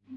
Hey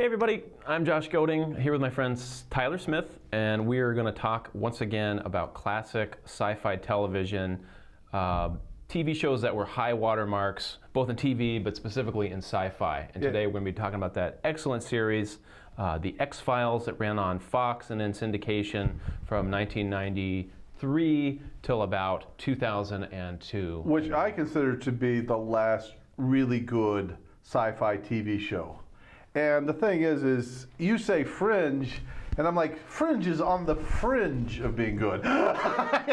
everybody, I'm Josh Golding here with my friend Tyler Smith, and we are going to talk once again about classic sci-fi television, TV shows that were high watermarks, both in TV but specifically in sci-fi. And today we're going to be talking about that excellent series, The X-Files, that ran on Fox and in syndication from 1993 till about 2002. Which I consider to be the last really good sci-fi TV show. And the thing is you say Fringe, and I'm like, Fringe is on the fringe of being good. I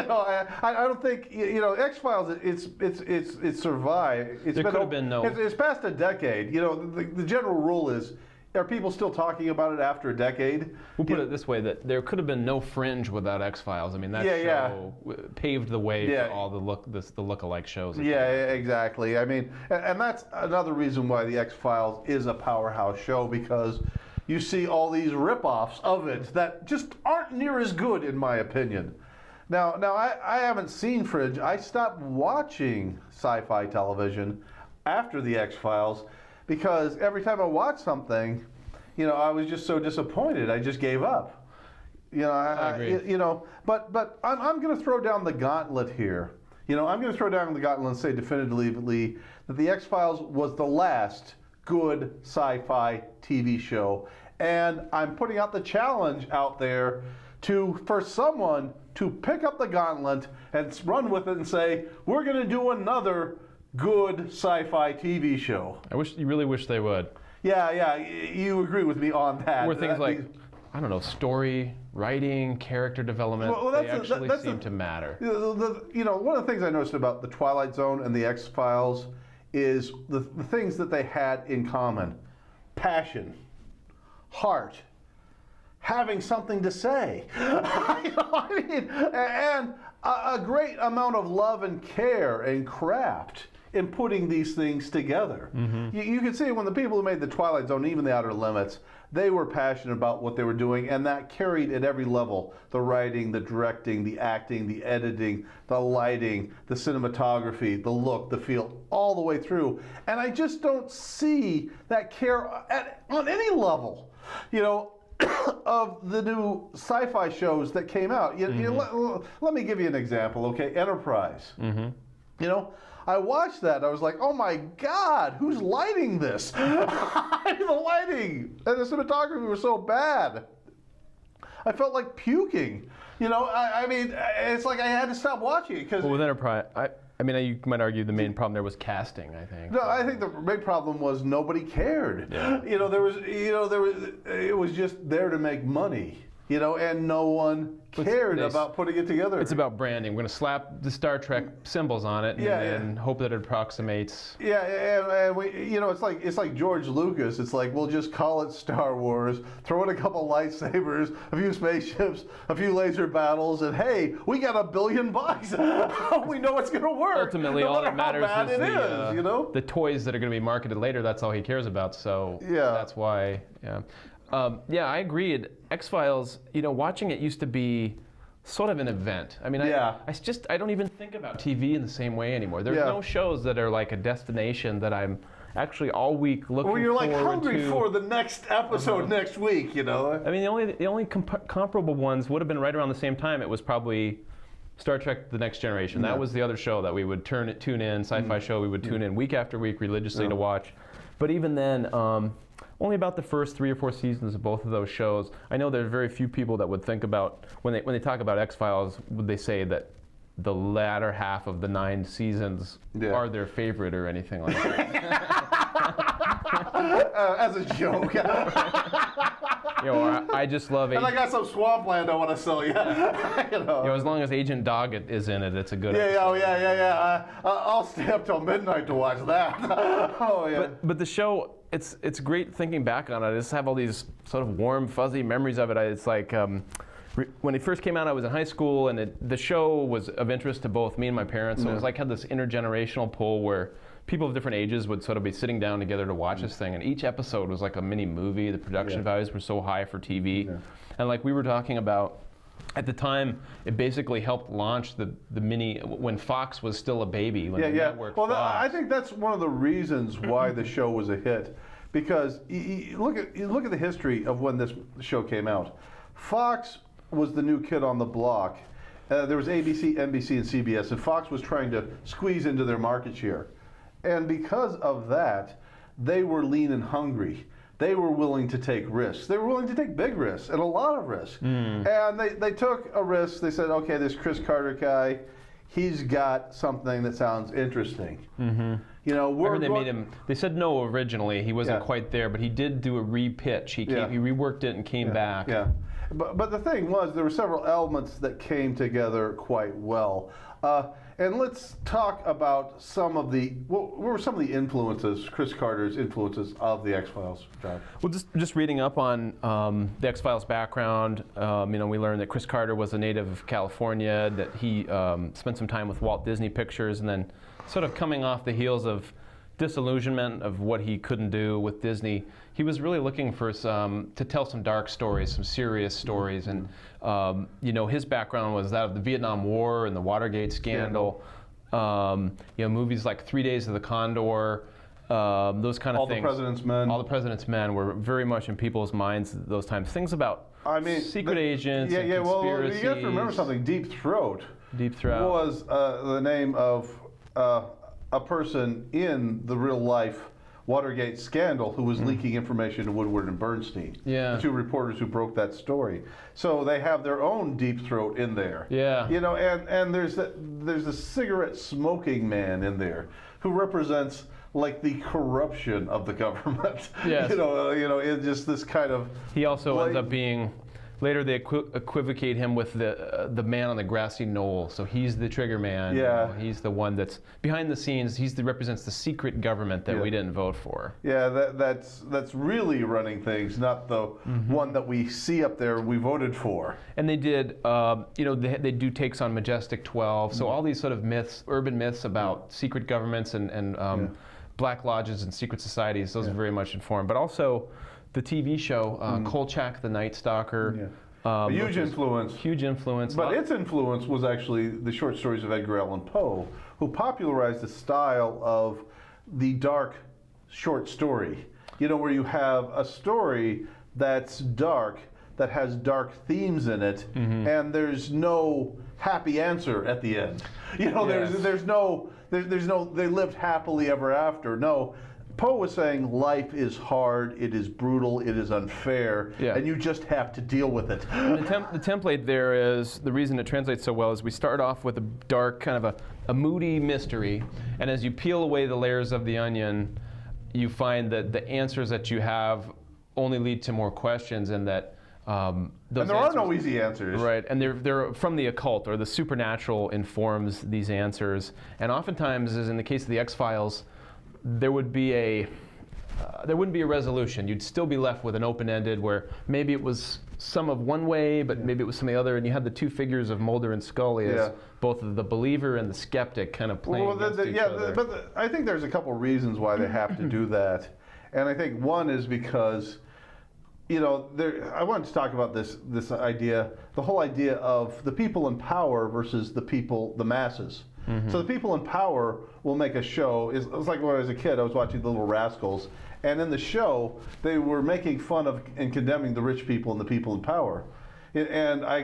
don't think X-Files. It's survived. It's past a decade. The general rule is, are people still talking about it after a decade? We'll put it this way, that there could have been no Fringe without X-Files. I mean, that show paved the way for all the look-alike shows. Yeah, exactly. I mean, and that's another reason why the X-Files is a powerhouse show, because you see all these rip-offs of it that just aren't near as good, in my opinion. Now I haven't seen Fringe. I stopped watching sci-fi television after the X-Files, because every time I watched something, I was just so disappointed. I just gave up. I agree. But I'm going to throw down the gauntlet here. I'm going to throw down the gauntlet and say definitively that the X-Files was the last good sci-fi TV show, and I'm putting out the challenge out there for someone to pick up the gauntlet and run with it and say, we're going to do another good sci-fi TV show. You really wish they would. Yeah, you agree with me on that. Where things like, I don't know, story, writing, character development, they actually seem to matter. One of the things I noticed about The Twilight Zone and The X-Files is the things that they had in common. Passion, heart, having something to say, and a great amount of love and care and craft in putting these things together. Mm-hmm. You can see when the people who made The Twilight Zone, even The Outer Limits, they were passionate about what they were doing, and that carried at every level. The writing, the directing, the acting, the editing, the lighting, the cinematography, the look, the feel, all the way through. And I just don't see that care on any level, of the new sci-fi shows that came out. Let me give you an example, okay? Enterprise. Mm-hmm. I watched that and I was like, oh my God, who's lighting this? The lighting and the cinematography were so bad. I felt like puking. I mean, it's like I had to stop watching it because. Well, with Enterprise, I mean, you might argue the main problem there was casting, I think. No, I think the main problem was nobody cared. Yeah. It was just there to make money. And no one cared about putting it together. It's about branding. We're going to slap the Star Trek symbols on it and hope that it approximates. Yeah, and we, it's like George Lucas. It's like, we'll just call it Star Wars, throw in a couple lightsabers, a few spaceships, a few laser battles, and hey, we got $1 billion. We know it's going to work. Ultimately, no all that matters is the toys that are going to be marketed later. That's all he cares about. So that's why, I agree. X-Files, watching it used to be sort of an event. I mean, I don't even think about TV in the same way anymore. There's no shows that are like a destination that I'm actually all week looking forward to. Well, you're like hungry for the next episode next week, I mean, the only comparable ones would have been right around the same time. It was probably Star Trek: The Next Generation. That was the other show that we would tune in, sci-fi show we would tune in week after week religiously to watch. But even then, only about the first 3 or 4 seasons of both of those shows. I know there's very few people that would think about, when they talk about X-Files, would they say that the latter half of the 9 seasons are their favorite or anything like that. As a joke. I just love it. And I got some swampland I want to sell you. As long as Agent Doggett is in it, it's a good episode. I'll stay up till midnight to watch that. But the show, it's great thinking back on it. I just have all these sort of warm, fuzzy memories of it. It's like when it first came out, I was in high school, and the show was of interest to both me and my parents. So it was like had this intergenerational pull where people of different ages would sort of be sitting down together to watch this thing, and each episode was like a mini movie. The production values were so high for TV, and like we were talking about. At the time, it basically helped launch the mini when Fox was still a baby. When the network Well, Fox. I think that's one of the reasons why the show was a hit, because you look at the history of when this show came out. Fox was the new kid on the block. There was ABC, NBC, and CBS, and Fox was trying to squeeze into their market share, and because of that, they were lean and hungry. They were willing to take risks. They were willing to take big risks and a lot of risks. And they took a risk. They said, okay, this Chris Carter guy, he's got something that sounds interesting. You know, I heard they made him. They said no originally. He wasn't quite there, but he did do a re-pitch. He came, he reworked it and came back. But the thing was, there were several elements that came together quite well. And let's talk about some of the, what were some of the influences, Chris Carter's influences of the X-Files, John? Well, just reading up on the X-Files background, you know, we learned that Chris Carter was a native of California, that he spent some time with Walt Disney Pictures, and then sort of coming off the heels of disillusionment of what he couldn't do with Disney, he was really looking for to tell some dark stories, some serious stories, and you know, his background was that of the Vietnam War and the Watergate scandal. You know, movies like 3 Days of the Condor, those kind of things. All the President's Men. All the President's Men were very much in people's minds those times. Things about secret agents. And conspiracies. You have to remember something. Deep Throat. Deep Throat was the name of a person in the real life Watergate scandal who was leaking information to Woodward and Bernstein. The two reporters who broke that story. So they have their own Deep Throat in there. You know, and there's a cigarette smoking man in there who represents like the corruption of the government. You know, it's just this kind of. He also ends up being. Later, they equivocate him with the man on the grassy knoll. So he's the trigger man. You know, he's the one that's behind the scenes. Represents the secret government that we didn't vote for. That's really running things, not the one that we see up there we voted for. And they did, you know, they do takes on Majestic 12. So all these sort of myths, urban myths about secret governments and black lodges and secret societies. Those are very much informed, but also. The TV show, Kolchak the Night Stalker. A huge influence. Huge influence. But its influence was actually the short stories of Edgar Allan Poe, who popularized the style of the dark short story. You know, where you have a story that's dark, that has dark themes in it, and there's no happy answer at the end. You know, there's no they lived happily ever after. No. Poe was saying life is hard, it is brutal, it is unfair, and you just have to deal with it. The template there is, the reason it translates so well is we start off with a dark, kind of a moody mystery, and as you peel away the layers of the onion, you find that the answers that you have only lead to more questions, and that and there are no easy answers. Right, and they're from the occult, or the supernatural informs these answers, and oftentimes, as in the case of the X-Files, there wouldn't be a resolution. You'd still be left with an open-ended where maybe it was some of one way, but maybe it was some of the other, and you had the two figures of Mulder and Scully as both the believer and the skeptic kind of playing against each other. But I think there's a couple reasons why they have to do that, and I think one is because, you know, I wanted to talk about this idea, the whole idea of the people in power versus the masses. So the people in power will make a show. It's like when I was a kid, I was watching The Little Rascals, and in the show, they were making fun of and condemning the rich people and the people in power. And I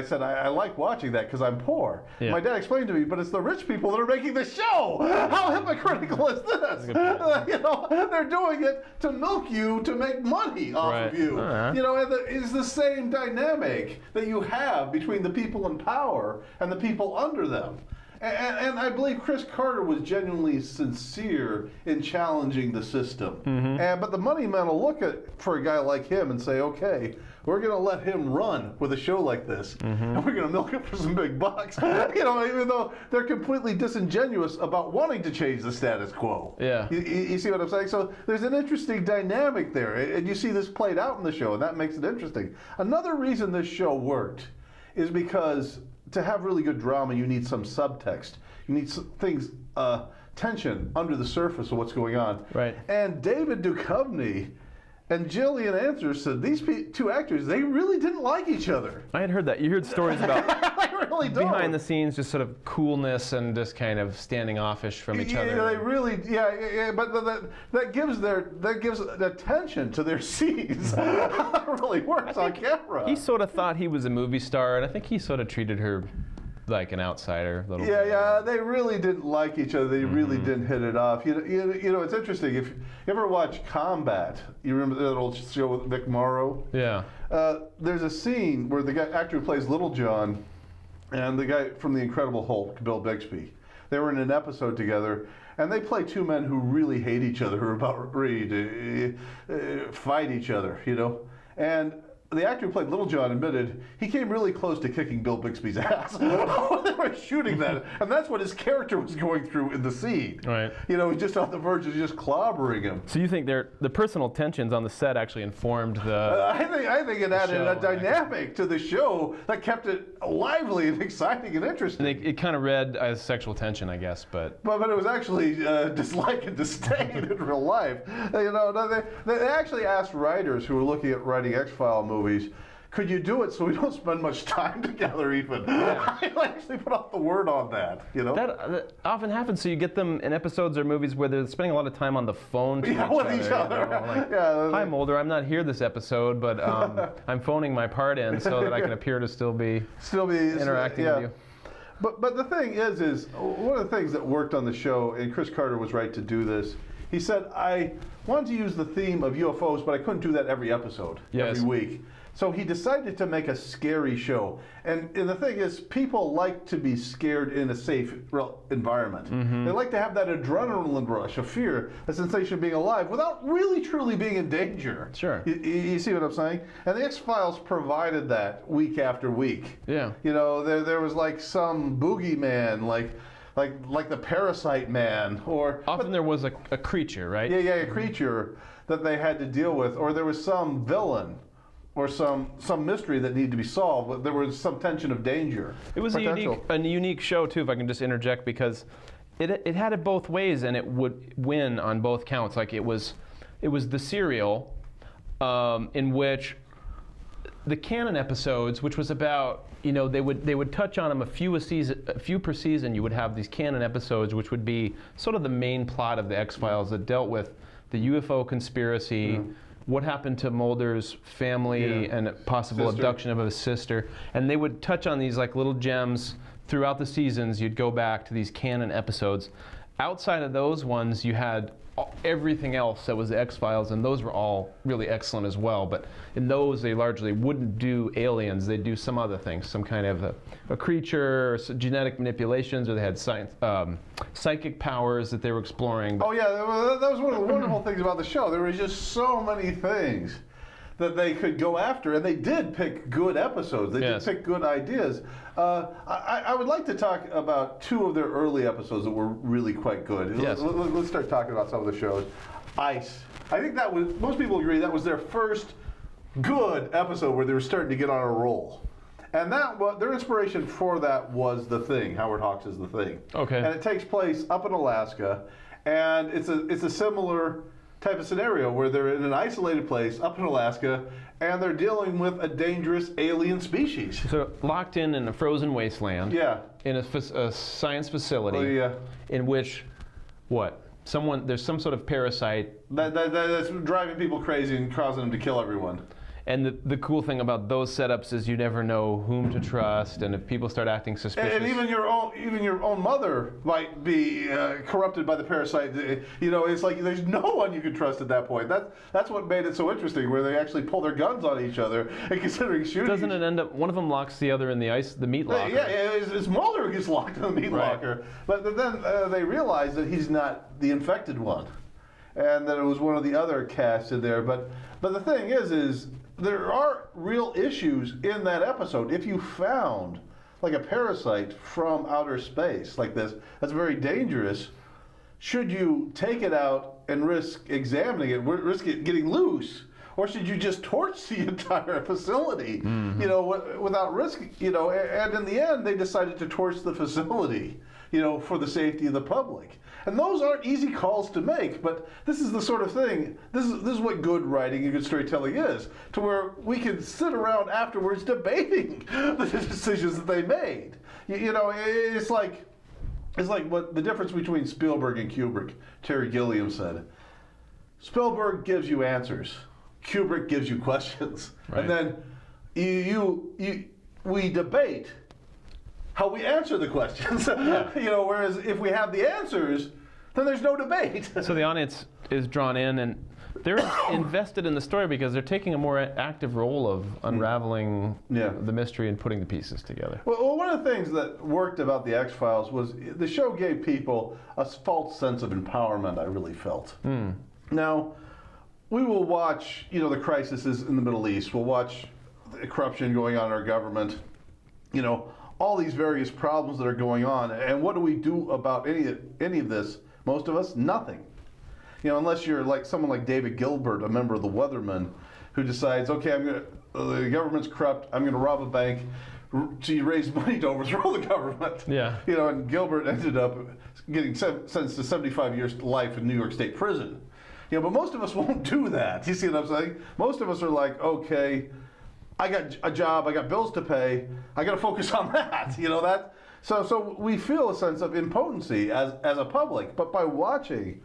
said, I like watching that because I'm poor. My dad explained to me, but it's the rich people that are making the show. How hypocritical is this? You know, they're doing it to milk you, to make money off of you. You know, and it's the same dynamic that you have between the people in power and the people under them. And I believe Chris Carter was genuinely sincere in challenging the system. But the money men will look for a guy like him and say, okay, we're going to let him run with a show like this, and we're going to milk it for some big bucks. You know, even though they're completely disingenuous about wanting to change the status quo. You see what I'm saying? So there's an interesting dynamic there, and you see this played out in the show, and that makes it interesting. Another reason this show worked is because to have really good drama, you need some subtext. You need some things, tension under the surface of what's going on. Right. And David Duchovny and Gillian Anderson, these two actors, they really didn't like each other. I had heard that. You heard stories about I really don't. behind the scenes, just sort of coolness and just kind of standing offish from each other. Yeah, they really, but that gives the tension to their scenes. That really works on camera. He sort of thought he was a movie star, and I think he sort of treated her like an outsider a little bit. Yeah, they really didn't like each other. They really didn't hit it off. You know, it's interesting. If you ever watch Combat, you remember that old show with Vic Morrow? Yeah. There's a scene where the actor who plays Little John and the guy from The Incredible Hulk, Bill Bixby, they were in an episode together, and they play two men who really hate each other, who are about ready to fight each other, you know? And the actor who played Little John admitted he came really close to kicking Bill Bixby's ass when they were shooting that, and that's what his character was going through in the scene. Right. You know, he's just on the verge of just clobbering him. So you think the personal tensions on the set actually informed the? I think it added show, a dynamic to the show that kept it lively and exciting and interesting. And it kind of read as sexual tension, I guess, but But it was actually dislike and disdain in real life. You know, they actually asked writers who were looking at writing X-File movies, could you do it so we don't spend much time together even? Yeah. I actually put out the word on that, you know? that often happens. So you get them in episodes or movies where they're spending a lot of time on the phone to with each other. You know, like, Yeah. hi Mulder, I'm not here this episode, but I'm phoning my part in so that I can appear to still be interacting with you. But the thing is one of the things that worked on the show, and Chris Carter was right to do this, he said, I wanted to use the theme of UFOs, but I couldn't do that every episode, every week. So he decided to make a scary show. And the thing is, people like to be scared in a safe environment. They like to have that adrenaline rush of fear, the sensation of being alive, without really truly being in danger. Sure. You see what I'm saying? And the X-Files provided that week after week. Yeah. You know, there was like some boogeyman, like the Parasite Man, or Often there was a creature, right? yeah, a creature that they had to deal with, or there was some villain, or some mystery that needed to be solved. But there was some tension of danger. It was a unique show too, if I can just interject, because it had it both ways, and it would win on both counts. Like it was the serial, in which the canon episodes, which was about, you know, they would touch on them a few per season. You would have these canon episodes, which would be sort of the main plot of the X-Files that dealt with the UFO conspiracy, what happened to Mulder's family, and possible abduction of his sister. And they would touch on these like little gems throughout the seasons. You'd go back to these canon episodes. Outside of those ones, you had everything else that was the X-Files, and those were all really excellent as well. But in those, they largely wouldn't do aliens. They'd do some other things, some kind of a creature, or genetic manipulations, or they had psychic powers that they were exploring. Oh yeah, that was one of the wonderful things about the show. There were just so many things that they could go after, and they did pick good episodes. They did pick good ideas. I would like to talk about two of their early episodes that were really quite good. Yes. Let's start talking about some of the shows. Ice. I think that was, most people agree, that was their first good episode where they were starting to get on a roll. And their inspiration for that was The Thing. Howard Hawks' is The Thing. Okay. And it takes place up in Alaska, and it's a similar type of scenario where they're in an isolated place up in Alaska, and they're dealing with a dangerous alien species. So locked in a frozen wasteland. Yeah. In a science facility. In which, there's some sort of parasite. That's driving people crazy and causing them to kill everyone. And the cool thing about those setups is you never know whom to trust, and if people start acting suspicious. And even your own mother might be corrupted by the parasite. You know, it's like there's no one you can trust at that point. That's what made it so interesting, where they actually pull their guns on each other and considering shooting. Doesn't it end up one of them locks the other in the meat locker? Yeah, it's Mulder who gets locked in the meat locker. But then they realize that he's not the infected one, and that it was one of the other casts in there. But the thing is there are real issues in that episode. If you found like a parasite from outer space like this, that's very dangerous. Should you take it out and risk examining it, risk it getting loose? or should you just torch the entire facility, Mm-hmm. you know, without risk, you know? And in the end, they decided to torch the facility, you know, for the safety of the public. And those aren't easy calls to make, but this is the sort of thing, this is what good writing and good storytelling is, to where we can sit around afterwards debating the decisions that they made. You know, it's like what the difference between Spielberg and Kubrick, Terry Gilliam said. Spielberg gives you answers, Kubrick gives you questions. Right. And then we debate how we answer the questions. You know, whereas if we have the answers, then there's no debate. So the audience is drawn in, and they're invested in the story because they're taking a more active role of unraveling the mystery and putting the pieces together. Well, one of the things that worked about the X-Files was the show gave people a false sense of empowerment, I really felt. Now, we will watch, you know, the crises in the Middle East. We'll watch the corruption going on in our government. You know, all these various problems that are going on, and what do we do about any of this? Most of us, nothing. You know, unless you're like someone like David Gilbert, a member of the Weathermen, who decides, okay, the government's corrupt, I'm going to rob a bank to raise money to overthrow the government. Yeah. You know, and Gilbert ended up getting sentenced to 75 years to life in New York State prison. You know, but most of us won't do that. You see what I'm saying? Most of us are like, okay, I got a job, I got bills to pay, I got to focus on that. You know that. So we feel a sense of impotency as a public, but by watching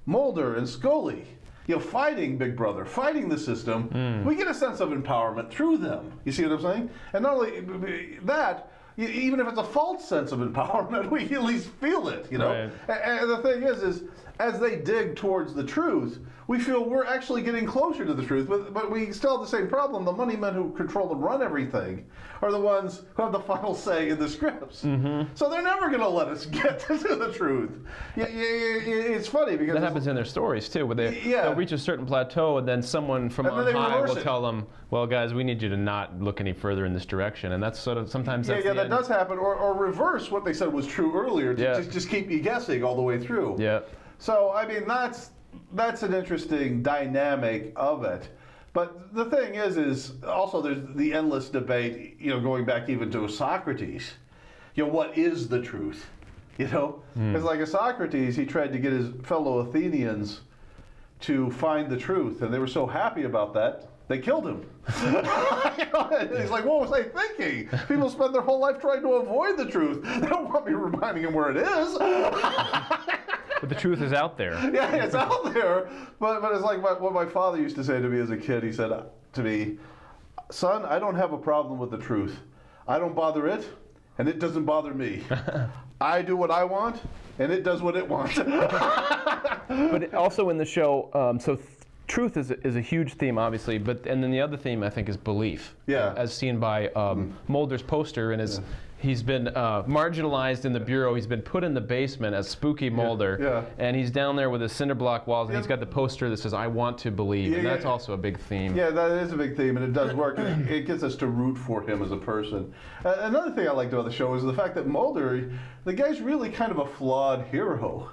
Mulder and Scully, you know, fighting Big Brother, fighting the system, we get a sense of empowerment through them. You see what I'm saying? And not only that, even if it's a false sense of empowerment, we at least feel it. You know. Right. And the thing is as they dig towards the truth, we feel we're actually getting closer to the truth, but we still have the same problem. The money men who control and run everything are the ones who have the final say in the scripts. So they're never going to let us get to the truth. It's funny because that happens in their stories too, where they'll reach a certain plateau, and then someone from on high will tell them, "Well, guys, we need you to not look any further in this direction." And that's sort of sometimes that's the that end. does happen, or reverse what they said was true earlier to just keep you guessing all the way through. Yeah. So I mean that's an interesting dynamic of it. But the thing is also there's the endless debate, you know, going back even to Socrates. You know, what is the truth? You know? It's like Socrates, he tried to get his fellow Athenians to find the truth, and they were so happy about that, they killed him. He's like, what was I thinking? People spend their whole life trying to avoid the truth. They don't want me reminding them where it is. But the truth is out there. Yeah, it's out there. But it's like what my father used to say to me as a kid. He said to me, son, I don't have a problem with the truth. I don't bother it, and it doesn't bother me. I do what I want, and it does what it wants. But also in the show, truth is a huge theme, obviously, and then the other theme, I think, is belief. Yeah. As seen by Mulder's poster, and he's been marginalized in the bureau. He's been put in the basement as Spooky Mulder, and he's down there with his cinder block walls, and he's got the poster that says, "I want to believe," and that's also a big theme. Yeah, that is a big theme, and it does work. It gets us to root for him as a person. Another thing I liked about the show is the fact that Mulder, the guy's really kind of a flawed hero.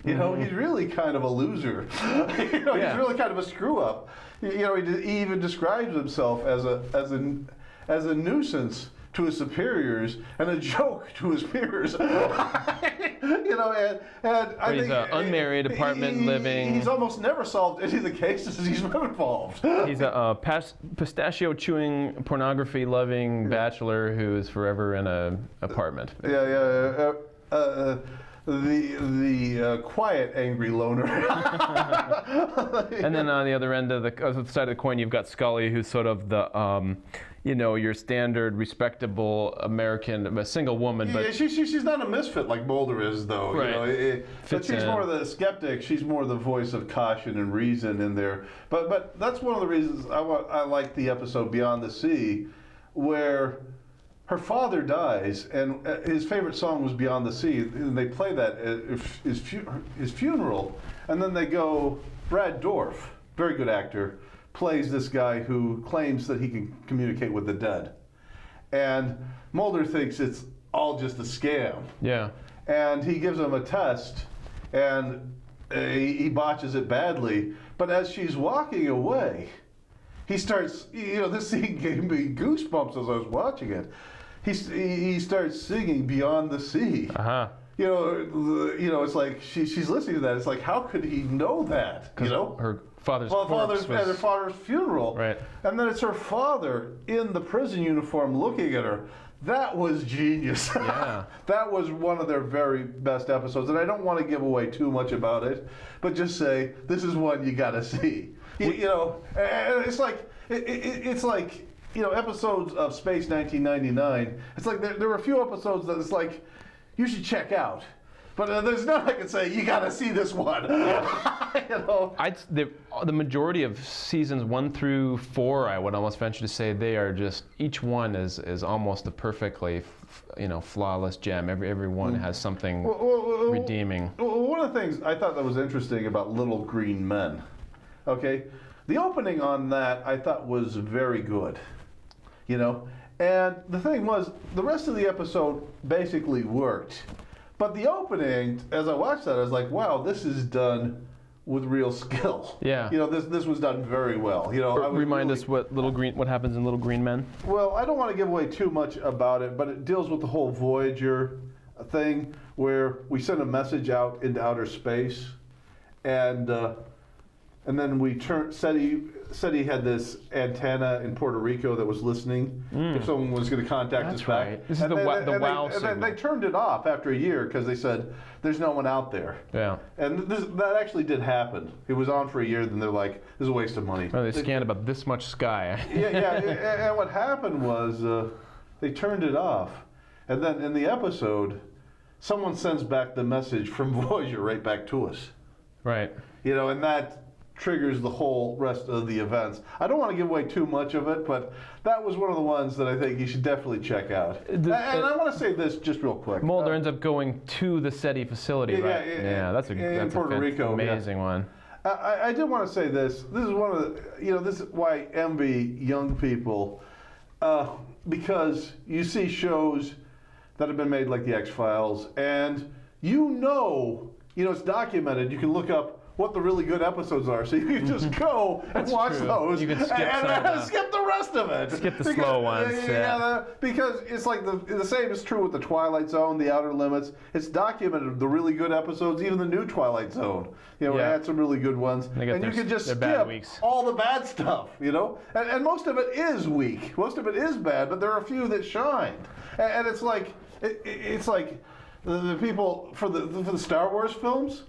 You know, he's really kind of a loser. He's really kind of a screw up. You know, he even describes himself as a nuisance to his superiors and a joke to his peers. You know, and I think he's an unmarried, apartment living. He's almost never solved any of the cases he's been involved. He's a pistachio chewing, pornography loving bachelor who is forever in an apartment. The quiet, angry loner. And then on the other end of the side of the coin, you've got Scully, who's sort of the, your standard, respectable American, a single woman. But she's not a misfit like Mulder is, though. Right. You know, but she's more the skeptic. She's more the voice of caution and reason in there. But that's one of the reasons I like the episode Beyond the Sea, where her father dies, and his favorite song was Beyond the Sea, and they play that at his funeral, and then they go, Brad Dourif, very good actor, plays this guy who claims that he can communicate with the dead. And Mulder thinks it's all just a scam. Yeah. And he gives him a test, and he botches it badly, but as she's walking away, he starts, this scene gave me goosebumps as I was watching it. He starts singing Beyond the Sea. Uh-huh. It's like she's listening to that. It's like, how could he know that? Her father's at her father's funeral. Right. And then it's her father in the prison uniform looking at her. That was genius. Yeah. That was one of their very best episodes. And I don't want to give away too much about it, but just say, this is one you got to see. And it's like, it's like, episodes of Space 1999. It's like there were a few episodes that it's like, you should check out. But there's none I can say, you got to see this one. The majority of seasons 1 through 4, I would almost venture to say, they are just, each one is almost a perfectly, flawless gem. Every one has something redeeming. One of the things I thought that was interesting about Little Green Men, okay? The opening on that I thought was very good, And the thing was, the rest of the episode basically worked. But the opening, as I watched that, I was like, wow, this is done with real skill. Yeah. This was done very well. Remind us what happens in Little Green Men. Well, I don't want to give away too much about it, but it deals with the whole Voyager thing, where we send a message out into outer space, and then we said he had this antenna in Puerto Rico that was listening if someone was going to contact us back. Right. This is the WOW signal. And they turned it off after a year because they said there's no one out there. Yeah. And that actually did happen. It was on for a year, then they're like, this is a waste of money. Well, they scanned about this much sky. And what happened was they turned it off, and then in the episode, someone sends back the message from Voyager right back to us. Right. And that triggers the whole rest of the events. I don't want to give away too much of it, but that was one of the ones that I think you should definitely check out. And I want to say this just real quick. Mulder ends up going to the SETI facility, right? Yeah, that's in Puerto Rico, amazing one. I did want to say this. This is one of the, this is why I envy young people, because you see shows that have been made like the X-Files, and it's documented. You can look up what the really good episodes are, so you can just go and watch those. You can skip skip the rest of it. Skip the slow ones. Because it's like the same is true with the Twilight Zone, the Outer Limits. It's documented, the really good episodes, even the new Twilight Zone. It had some really good ones. And you can just skip all the bad stuff, And most of it is weak. Most of it is bad, but there are a few that shine. And it's like, it's like the people for the Star Wars films.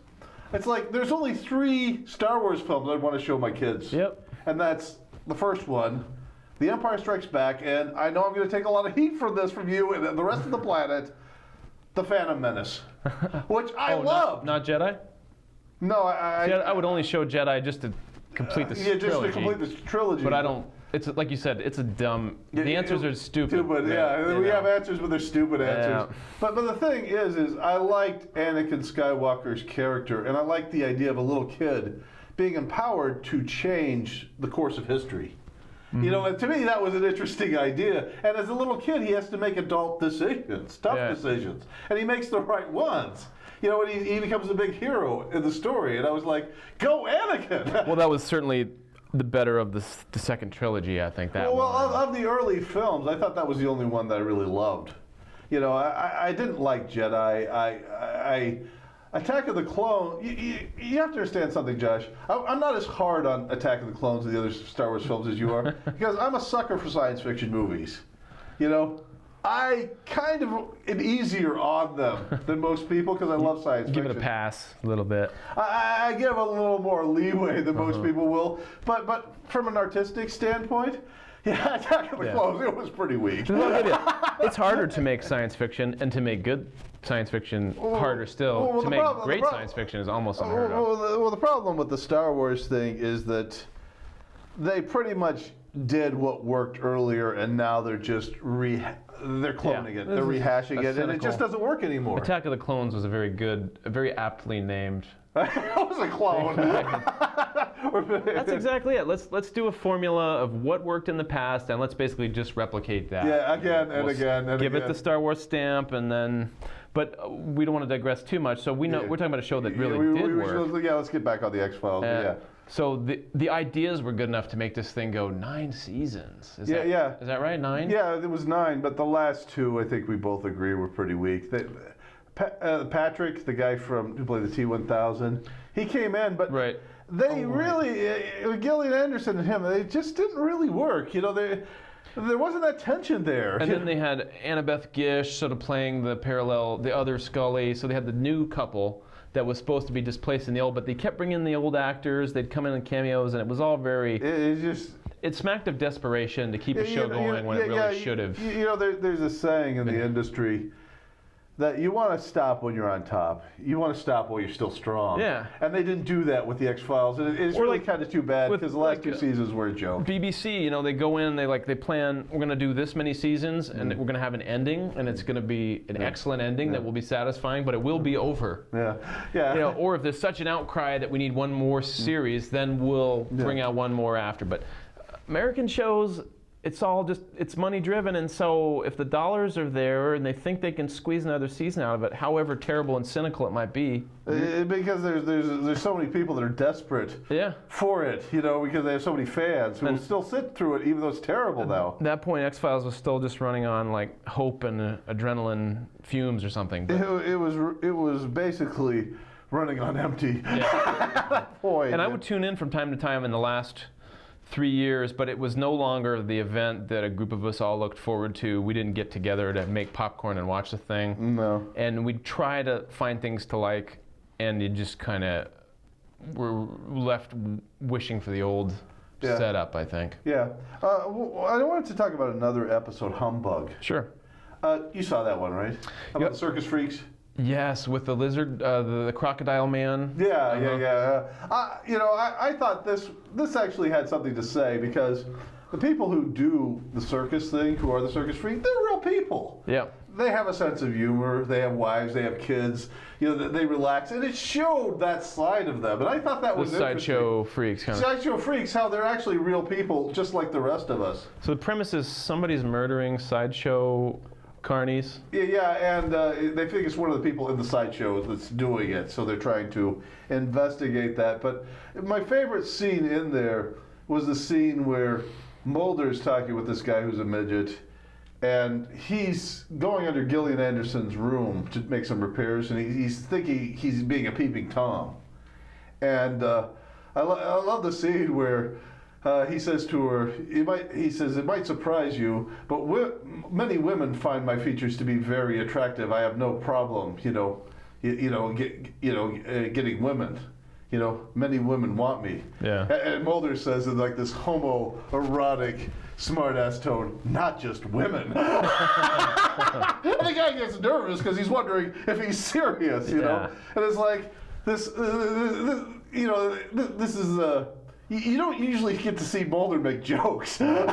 It's like there's only 3 Star Wars films I want to show my kids. Yep. And that's the first one, The Empire Strikes Back, and I know I'm going to take a lot of heat from you and the rest of the planet, The Phantom Menace, which I love. Not Jedi? No, I would only show Jedi just to complete the trilogy. Just to complete the trilogy. But I don't. It's like you said. It's a dumb. The answers are stupid. We have answers, but they're stupid answers. But the thing is I liked Anakin Skywalker's character, and I liked the idea of a little kid being empowered to change the course of history. Mm-hmm. And to me that was an interesting idea. And as a little kid, he has to make adult decisions, tough decisions, and he makes the right ones. And he becomes a big hero in the story. And I was like, go Anakin! Well, that was certainly the better of the second trilogy, I think. Of the early films, I thought that was the only one that I really loved. I didn't like Jedi. I Attack of the Clones. You have to understand something, Josh. I'm not as hard on Attack of the Clones and the other Star Wars films as you are, because I'm a sucker for science fiction movies. I kind of am easier on them than most people because I love science fiction. Give it a pass a little bit. I give a little more leeway than most people will. But from an artistic standpoint, Attack of the Clones, it was pretty weak. It's harder to make science fiction and to make good science fiction harder still. To make great science fiction is almost unheard of. Well, the problem with the Star Wars thing is that they pretty much did what worked earlier, and now they're just they're cloning it, they're rehashing it, and it just doesn't work anymore. Attack of the Clones was a very aptly named. That was a clone. That's exactly it. Let's do a formula of what worked in the past, and let's basically just replicate that. Yeah, again and again and give again. it the Star Wars stamp, and then. But we don't want to digress too much. So we're talking about a show that really did work. Yeah, let's get back on the X-Files. So the ideas were good enough to make this thing go 9 seasons. Is that right? 9? Yeah, it was 9, but the last 2, I think we both agree, were pretty weak. Patrick, the guy who played the T-1000, he came in, but they Gillian Anderson and him, they just didn't really work. There wasn't that tension there. And then they had Annabeth Gish sort of playing the other Scully. So they had the new couple that was supposed to be displaced in the old, but they kept bringing in the old actors. They'd come in cameos, and it was all very... It smacked of desperation to keep a show going when it really should have. There's a saying in the industry that you want to stop when you're on top. You want to stop while you're still strong. Yeah. And they didn't do that with the X-Files. And it's really kind of too bad because the last 2 seasons were a joke. BBC, they go in, they plan, we're going to do this many seasons, and we're going to have an ending, and it's going to be an excellent ending that will be satisfying, but it will be over. Yeah. Or if there's such an outcry that we need one more series, then we'll bring out one more after. But American shows, it's money driven, and so if the dollars are there and they think they can squeeze another season out of it, however terrible and cynical it might be. Because there's so many people that are desperate for it, because they have so many fans who will still sit through it even though it's terrible now. At that point, X-Files was still just running on like hope and adrenaline fumes or something. It was basically running on empty at that point. And I would tune in from time to time in the last 3 years, but it was no longer the event that a group of us all looked forward to. We didn't get together to make popcorn and watch the thing. No. And we'd try to find things to like, and you just kind of were left wishing for the old setup, I think. Yeah. I wanted to talk about another episode, Humbug. Sure. You saw that one, right? About the circus freaks? Yes, with the lizard, the crocodile man. Yeah. I thought this actually had something to say because the people who do the circus thing, who are the circus freaks, they're real people. Yeah. They have a sense of humor. They have wives. They have kids. They relax, and it showed that side of them. And I thought that was interesting. Sideshow freaks, kind of. Sideshow freaks, how they're actually real people, just like the rest of us. So the premise is somebody's murdering sideshow carnies. Yeah, and they think it's one of the people in the sideshow that's doing it, so they're trying to investigate that. But my favorite scene in there was the scene where Mulder's talking with this guy who's a midget, and he's going under Gillian Anderson's room to make some repairs, and he's thinking he's being a peeping Tom. And I love the scene where he says to her, it might surprise you, but many women find my features to be very attractive. I have no problem, getting women. Many women want me. Yeah. And Mulder says in like this homoerotic, smart-ass tone, not just women. And the guy gets nervous because he's wondering if he's serious, And it's like this is you don't usually get to see Mulder make jokes, but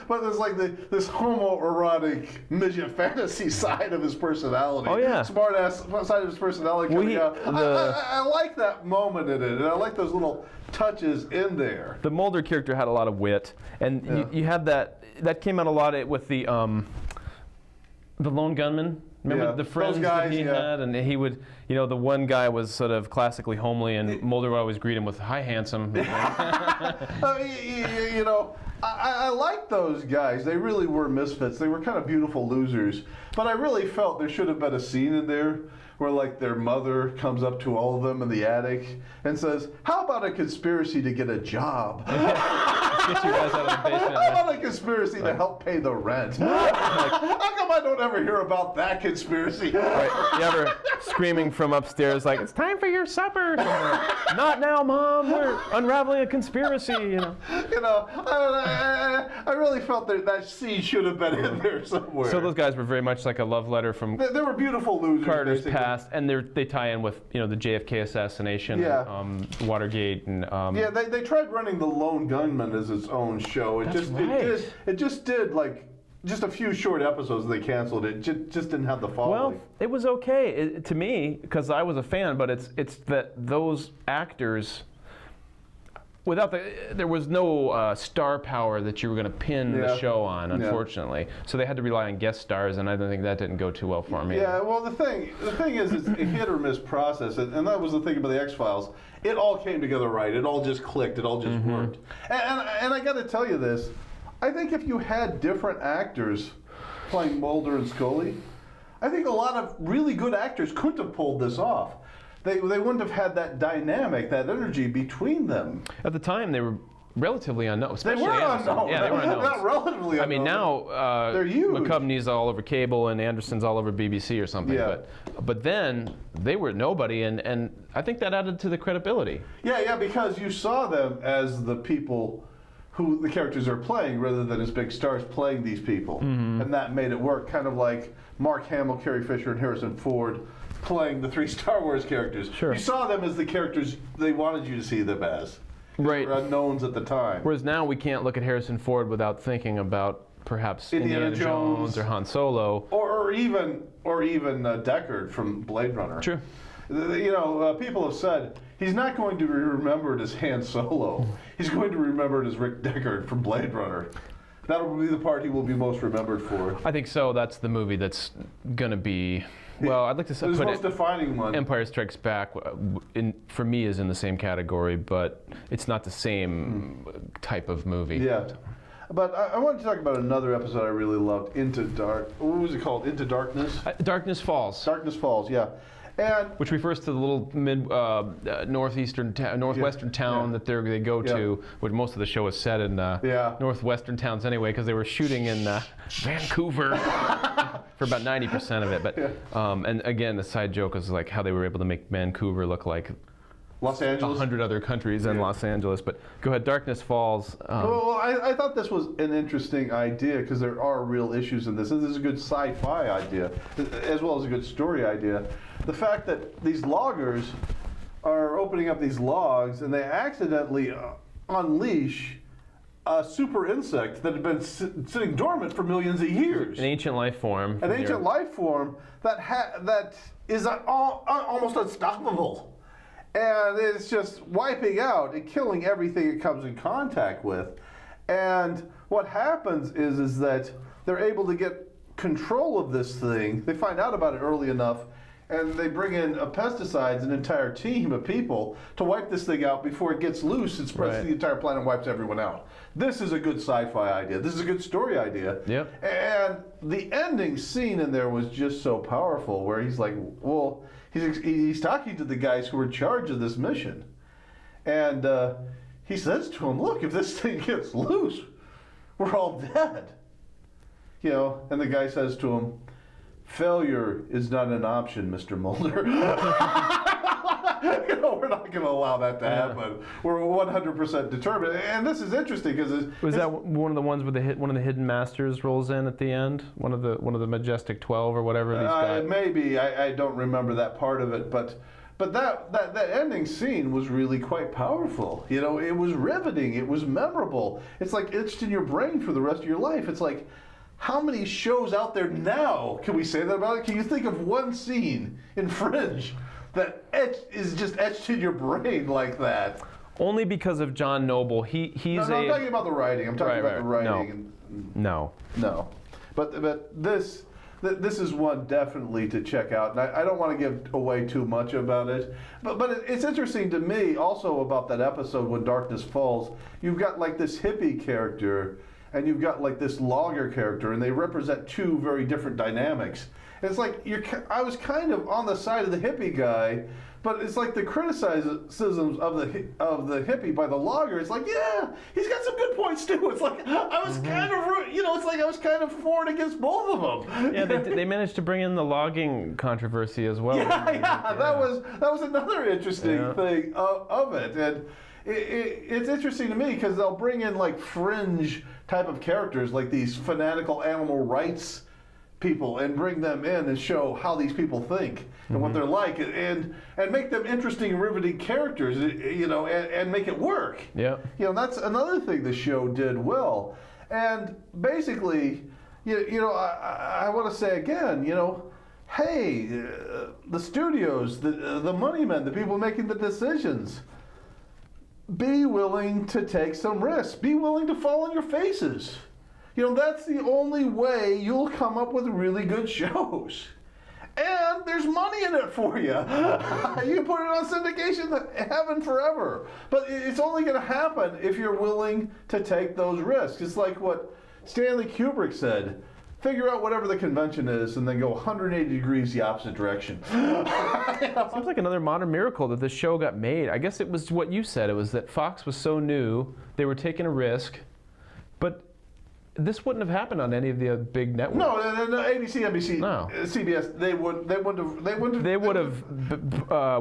there's like this homoerotic midget fantasy side of his personality. Oh yeah, smart-ass side of his personality coming out. I like that moment in it, and I like those little touches in there. The Mulder character had a lot of wit, and you had that came out a lot with the lone gunman. Remember the friends that he had, and he would, the one guy was sort of classically homely, and Mulder would always greet him with, "Hi, handsome." I like those guys. They really were misfits. They were kind of beautiful losers. But I really felt there should have been a scene in there where, like, their mother comes up to all of them in the attic and says, "How about a conspiracy to get a job?" Get you guys out of the basement. How about a conspiracy to help pay the rent? How come I don't ever hear about that conspiracy? Right. You ever screaming from upstairs like, "It's time for your supper"? "Not now, Mom. We're unraveling a conspiracy." I really felt that scene should have been in there somewhere. So those guys were very much like a love letter from They were beautiful losers. Carter's basically. past, and they tie in with the JFK assassination, Watergate, and they tried running The Lone Gunman as its own show. It just did like just a few short episodes. They canceled it. Just didn't have the following. Well, it was okay to me because I was a fan, but it's that those actors, without there was no star power that you were going to pin the show on, unfortunately. So they had to rely on guest stars, and I don't think that didn't go too well for me. Yeah, well, the thing is, it's a hit or miss process, and that was the thing about the X-Files. It all came together right. It all just clicked. It all just worked. And I got to tell you this. I think if you had different actors playing Mulder and Scully, I think a lot of really good actors couldn't have pulled this off. They wouldn't have had that dynamic, that energy between them. At the time, they were relatively unknown. They were unknown. Yeah, they were unknown. Not relatively unknown. I mean, now they're huge. McCovney's all over cable and Anderson's all over BBC or something. Yeah. But then they were nobody, and I think that added to the credibility. Yeah, because you saw them as the people who the characters are playing rather than as big stars playing these people. And that made it work, kind of like Mark Hamill, Carrie Fisher, and Harrison Ford playing the 3 Star Wars characters. Sure. You saw them as the characters they wanted you to see them as. Right. They were unknowns at the time. Whereas now we can't look at Harrison Ford without thinking about perhaps Indiana Jones or Han Solo. Or even Deckard from Blade Runner. True. You know, people have said he's not going to be remembered as Han Solo. He's going to be remembered as Rick Deckard from Blade Runner. That'll be the part he will be most remembered for. I think so. That's the movie that's going to be. Well, I'd like to It's put the most defining one. Empire Strikes Back, for me, is in the same category, but it's not the same type of movie. Yeah. But I wanted to talk about another episode I really loved, what was it called? Into Darkness? Darkness Falls. Darkness Falls, yeah. And which refers to the little northwestern town that they go to, which most of the show is set in northwestern towns anyway, because they were shooting in Vancouver for about 90% of it. But and again, the side joke is like how they were able to make Vancouver look like Los Angeles, 100 other countries in Los Angeles. But go ahead, Darkness Falls. Well, I thought this was an interesting idea because there are real issues in this. And this is a good sci-fi idea, as well as a good story idea. The fact that these loggers are opening up these logs and they accidentally unleash a super insect that had been sitting dormant for millions of years. An ancient life form. An ancient life form that is almost unstoppable. And it's just wiping out and killing everything it comes in contact with. And what happens is that they're able to get control of this thing. They find out about it early enough, and they bring in pesticides, an entire team of people, to wipe this thing out before it gets loose and spreads to the entire planet and wipes everyone out. This is a good sci-fi idea. This is a good story idea. Yep. And the ending scene in there was just so powerful, where he's like, well, he's talking to the guys who are in charge of this mission. And he says to him, look, if this thing gets loose, we're all dead. You know, and the guy says to him, failure is not an option, Mr. Mulder. You know, we're not going to allow that to happen. We're 100% determined. And this is interesting because was that one of the ones where one of the hidden masters rolls in at the end? One of the Majestic 12 or whatever these guys? Maybe. I don't remember that part of it, but that ending scene was really quite powerful. You know, it was riveting. It was memorable. It's like etched in your brain for the rest of your life. It's like, how many shows out there now can we say that about it? Can you think of one scene in Fringe that is just etched in your brain like that? Only because of John Noble. I'm talking about the writing. I'm talking about the writing. No. But this is one definitely to check out. And I don't want to give away too much about it. But it's interesting to me also about that episode when Darkness Falls. You've got like this hippie character and you've got like this logger character, and they represent two very different dynamics. And it's like I was kind of on the side of the hippie guy, but it's like the criticisms of the hippie by the logger. It's like, yeah, he's got some good points too. It's like I was kind of, it's like I was kind of for and against both of them. Yeah, they managed to bring in the logging controversy as well. Yeah. That was another interesting thing of it. And it's interesting to me because they'll bring in like fringe type of characters, like these fanatical animal rights people, and bring them in and show how these people think and what they're like, and make them interesting and riveting characters, and make it work. Yeah. That's another thing the show did well. And basically, I want to say again, hey, the studios, the money men, the people making the decisions, be willing to take some risks. Be willing to fall on your faces. That's the only way you'll come up with really good shows. And there's money in it for you. You can put it on syndication heaven forever. But it's only going to happen if you're willing to take those risks. It's like what Stanley Kubrick said. Figure out whatever the convention is and then go 180 degrees the opposite direction. Seems like another modern miracle that this show got made. I guess it was what you said. It was that Fox was so new, they were taking a risk, but this wouldn't have happened on any of the big networks. No, ABC, NBC, No. CBS, they wouldn't have. They would have,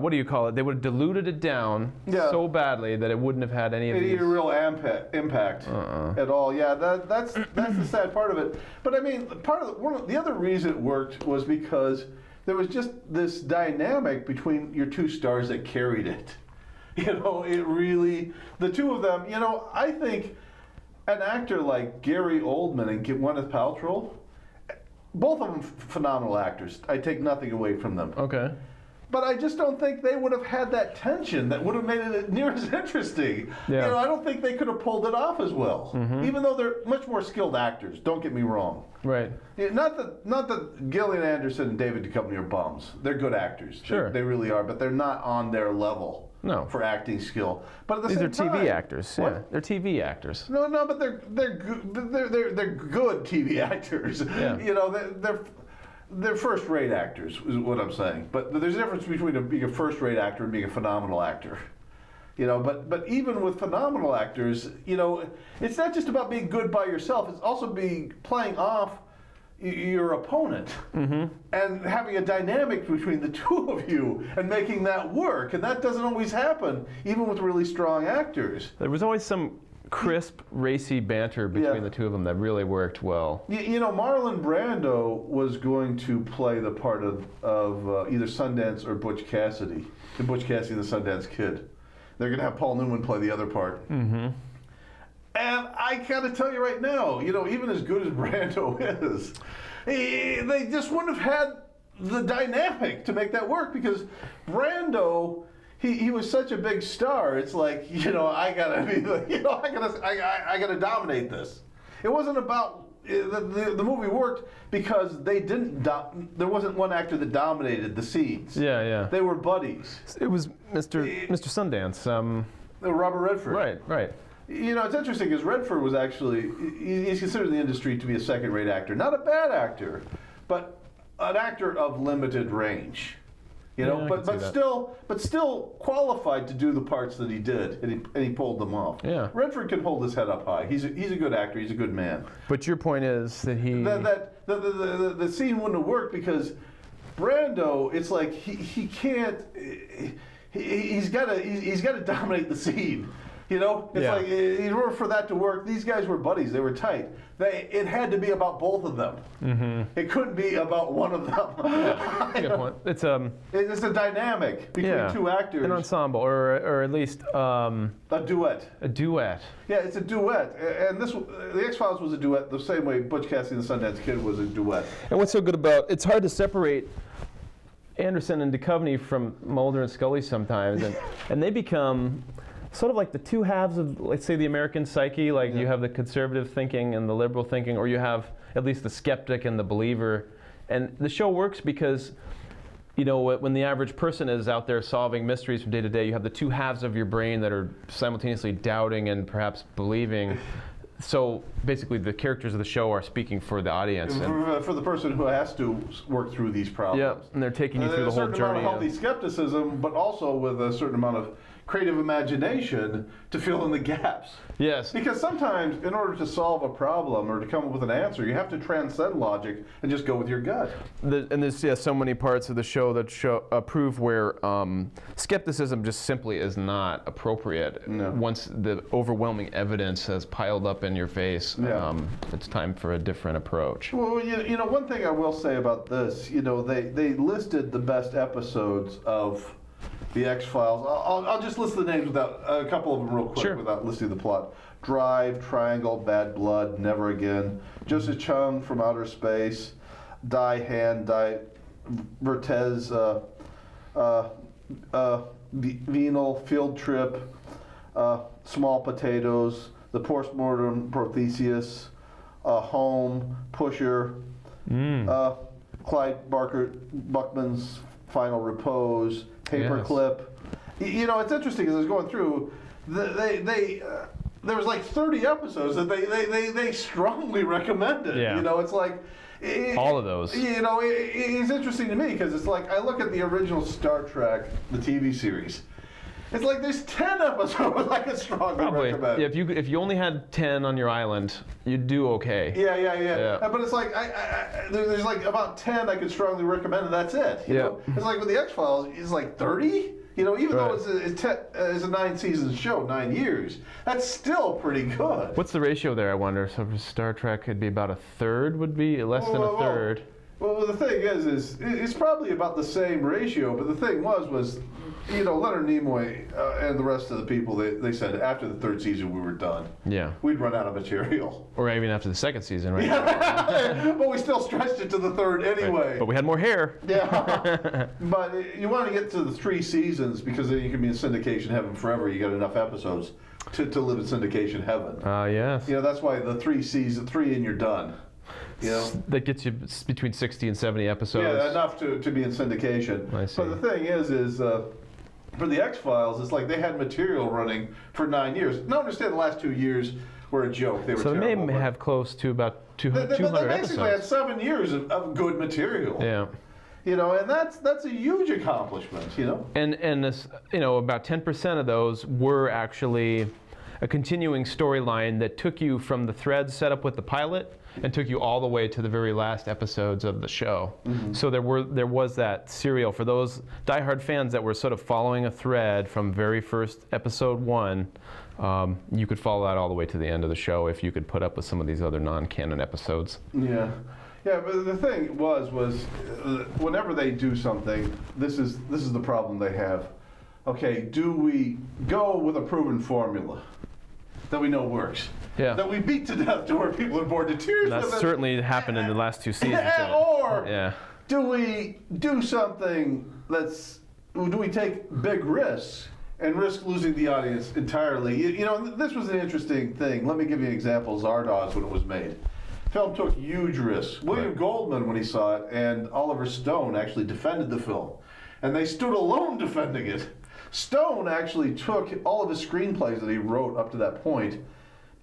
what do you call it? They would have diluted it down so badly that it wouldn't have had any of these. A real impact at all. Yeah, that's the sad part of it. But I mean, the other reason it worked was because there was just this dynamic between your two stars that carried it. It really, the two of them. I think an actor like Gary Oldman and Gwyneth Paltrow, both of them phenomenal actors. I take nothing away from them. Okay. But I just don't think they would have had that tension that would have made it near as interesting. Yeah. I don't think they could have pulled it off as well. Mm-hmm. Even though they're much more skilled actors. Don't get me wrong. Right. Not that Gillian Anderson and David Duchovny are bums. They're good actors. Sure. They really are. But they're not on their level. No. For acting skill. But at the These same are time, TV actors. What? Yeah, they're TV actors. No, but they're good TV actors. Yeah. They're first-rate actors, is what I'm saying. But there's a difference between being a first-rate actor and being a phenomenal actor. But even with phenomenal actors, it's not just about being good by yourself. It's also playing off your opponent and having a dynamic between the two of you and making that work. And that doesn't always happen, even with really strong actors. There was always some crisp, racy banter between the two of them that really worked well. Marlon Brando was going to play the part of either Sundance or Butch Cassidy, in Butch Cassidy and the Sundance Kid. They're going to have Paul Newman play the other part. Mm-hmm. And I gotta tell you right now, even as good as Brando is, they just wouldn't have had the dynamic to make that work because Brando, he was such a big star. It's like, I gotta be, I gotta dominate this. It wasn't about the movie worked because they didn't. There wasn't one actor that dominated the scenes. Yeah. They were buddies. It was Mr. Sundance. Robert Redford. Right. It's interesting because Redford was actually, he's considered in the industry to be a second-rate actor. Not a bad actor, but an actor of limited range. But still qualified to do the parts that he did, and he pulled them off. Yeah. Redford can hold his head up high. He's a good actor. He's a good man. But your point is that the scene wouldn't have worked because Brando, it's like he can't. He's got to dominate the scene. Like in order for that to work, these guys were buddies. They were tight. It had to be about both of them. Mm-hmm. It couldn't be about one of them. Good point. It's a dynamic between two actors. An ensemble, or at least a duet. A duet. Yeah, it's a duet. And the X-Files was a duet the same way Butch Cassidy and the Sundance Kid was a duet. And what's so good about it's hard to separate Anderson and Duchovny from Mulder and Scully sometimes, and they become sort of like the two halves of, let's say, the American psyche. Like you have the conservative thinking and the liberal thinking, or you have at least the skeptic and the believer. And the show works because, when the average person is out there solving mysteries from day to day, you have the two halves of your brain that are simultaneously doubting and perhaps believing. So basically, the characters of the show are speaking for the audience. For the person who has to work through these problems. Yeah, and they're taking you through the whole journey. A certain amount of healthy skepticism, but also with a certain amount of creative imagination to fill in the gaps. Yes. Because sometimes, in order to solve a problem or to come up with an answer, you have to transcend logic and just go with your gut. And there's so many parts of the show that prove where skepticism just simply is not appropriate. No. Once the overwhelming evidence has piled up in your face, it's time for a different approach. Well, one thing I will say about this, they listed the best episodes of the X-Files. I'll just list the names without a couple of them real quick without listing the plot. Drive, Triangle, Bad Blood, Never Again, Joseph Chung from Outer Space, Die Hand, Die Vertez, Venal, Field Trip, Small Potatoes, The Postmortem Protheseus, Home, Pusher, Clyde Barker Buckman's Final Repose, Paperclip. Yes. You know, it's interesting as I was going through, there was like 30 episodes that they strongly recommended. Yeah. You know, it's like all of those. You know, it's interesting to me because it's like I look at the original Star Trek, the TV series. It's like there's 10 episodes I could strongly recommend. Yeah, if you only had 10 on your island, you'd do okay. Yeah. But it's like there's like about 10 I could strongly recommend, and that's it. You know? It's like with the X-Files, it's like 30. You know, even though it's a 9-season show, 9 years, that's still pretty good. What's the ratio there, I wonder? So for Star Trek, it'd be about a third, would be less than a third. Well, the thing is it's probably about the same ratio, but the thing was, you know, Leonard Nimoy and the rest of the people, they said after the 3rd season we were done. Yeah. We'd run out of material. Or even after the 2nd season, right? Yeah. But we still stretched it to the 3rd anyway. Right. But we had more hair. Yeah. But you want to get to the 3 seasons because then you can be in syndication heaven forever. You got enough episodes to live in syndication heaven. Yes. You know, that's why the 3 and you're done. You know? That gets you between 60 and 70 episodes. Yeah, enough to be in syndication. I see. But the thing is for the X-Files, it's like they had material running for 9 years. Now, understand the last 2 years were a joke. They were so terrible, they may have close to about 200 they basically episodes. had 7 years of good material. Yeah. You know, and that's a huge accomplishment, you know? And this, you know, about 10% of those were actually a continuing storyline that took you from the threads set up with the pilot and took you all the way to the very last episodes of the show. Mm-hmm. So there was that serial for those diehard fans that were sort of following a thread from very first episode 1. You could follow that all the way to the end of the show if you could put up with some of these other non-canon episodes. Yeah. Yeah, but the thing was whenever they do something, this is the problem they have. Okay, do we go with a proven formula that we know works? Yeah. That we beat to death to where people are bored to tears That's with it? certainly happened in the last 2 seasons. Or do we do something do we take big risks and risk losing the audience entirely? You know, this was an interesting thing. Let me give you an example. Zardoz, when it was made. Film took huge risks. William Goldman, when he saw it, and Oliver Stone actually defended the film. And they stood alone defending it. Stone actually took all of his screenplays that he wrote up to that point,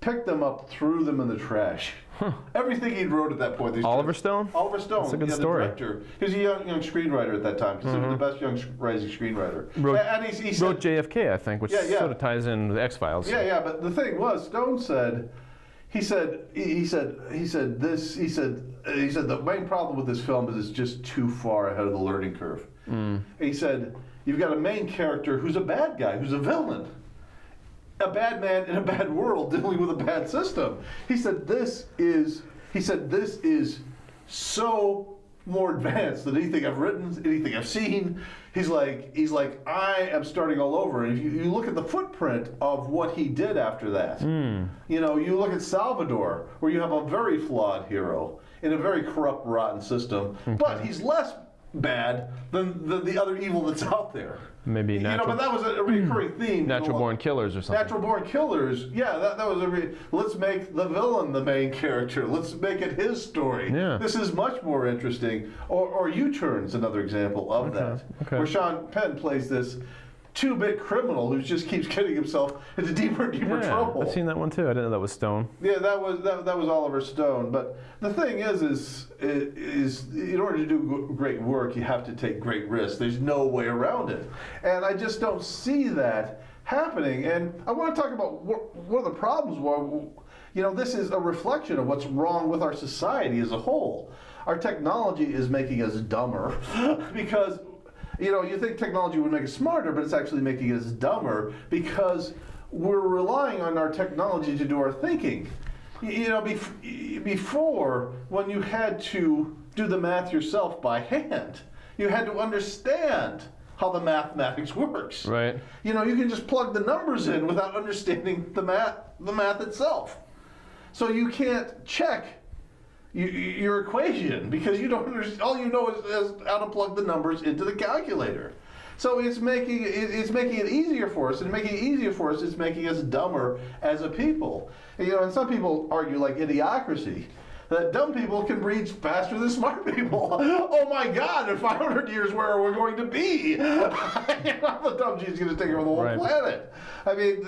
picked them up, threw them in the trash. Huh. Everything he wrote at that point. Oliver Stone? Oliver Stone. That's a good story. The director. He was a young screenwriter at that time, considered the best young rising screenwriter. And he wrote JFK, I think, which sort of ties in with X-Files. Yeah, but the thing was, Stone said, he said the main problem with this film is it's just too far ahead of the learning curve. He said, you've got a main character who's a bad guy, who's a villain. A bad man in a bad world dealing with a bad system. He said this is so more advanced than anything I've written, anything I've seen. He's like I am starting all over. And if you look at the footprint of what he did after that, you know, you look at Salvador, where you have a very flawed hero in a very corrupt, rotten system, but he's less bad than the other evil that's out there. Maybe natural. You know, but that was a recurring theme. Natural Born Killers or something. Natural Born Killers. Yeah, that was let's make the villain the main character. Let's make it his story. Yeah. This is much more interesting. Or U-Turn's another example of that. Okay. Where Sean Penn plays this 2-bit criminal who just keeps getting himself into deeper and deeper trouble. I've seen that one too. I didn't know that was Stone. Yeah, that was Oliver Stone. But the thing is in order to do great work, you have to take great risks. There's no way around it, and I just don't see that happening. And I want to talk about one of the problems. You know, this is a reflection of what's wrong with our society as a whole. Our technology is making us dumber because. You know, you think technology would make us smarter, but it's actually making us dumber because we're relying on our technology to do our thinking. You know, before, when you had to do the math yourself by hand, you had to understand how the mathematics works. Right. You know, you can just plug the numbers in without understanding the math itself. So you can't check your equation because you don't understand. All you know is how to plug the numbers into the calculator. So it's making it easier for us, and making it easier for us is making us dumber as a people. And some people argue like idiocracy, that dumb people can read faster than smart people. Oh my God! In 500 years, where are we going to be? The dumb gene's going to take over the whole planet. I mean,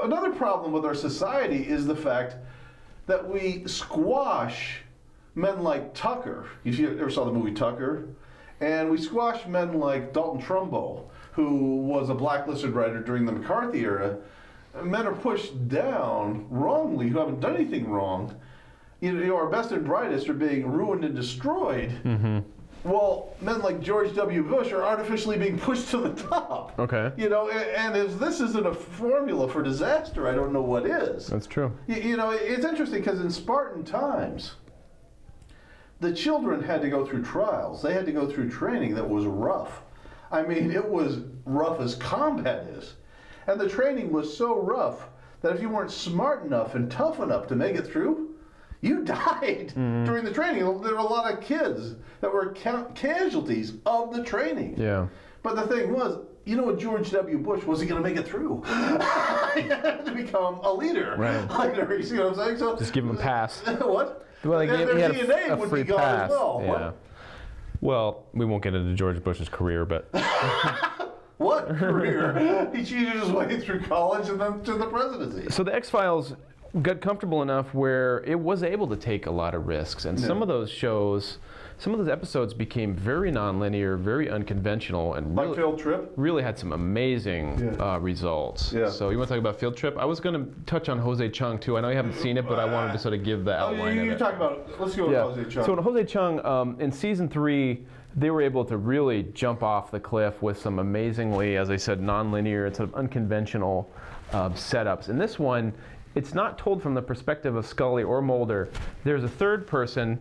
another problem with our society is the fact that we squash men like Tucker. You ever saw the movie Tucker? And we squash men like Dalton Trumbo, who was a blacklisted writer during the McCarthy era. Men are pushed down wrongly who haven't done anything wrong. Our best and brightest are being ruined and destroyed. Mm-hmm. Well, men like George W. Bush are artificially being pushed to the top. Okay. And if this isn't a formula for disaster, I don't know what is. That's true. It's interesting because in Spartan times, the children had to go through trials. They had to go through training that was rough. I mean, it was rough as combat is. And the training was so rough that if you weren't smart enough and tough enough to make it through, you died during the training. There were a lot of kids that were casualties of the training. Yeah. But the thing was, what George W. Bush wasn't going to make it through. He had to become a leader. Right. You see what I'm saying? So just give him a pass. What? Well, he had DNA a would free be gone pass. as well. Yeah. What? Well, we won't get into George Bush's career, but what career? He cheated his way through college and then to the presidency. So the X-Files got comfortable enough where it was able to take a lot of risks, and some of those episodes became very nonlinear, very unconventional, and like Field Trip? Really had some amazing results. Yeah. So you want to talk about Field Trip? I was going to touch on Jose Chung too. I know you haven't seen it, but I wanted to sort of give the outline of it. You talk about, let's go with Jose Chung. So in Jose Chung, in season 3, they were able to really jump off the cliff with some amazingly, as I said, nonlinear and sort of unconventional setups. In this one, it's not told from the perspective of Scully or Mulder. There's a third person,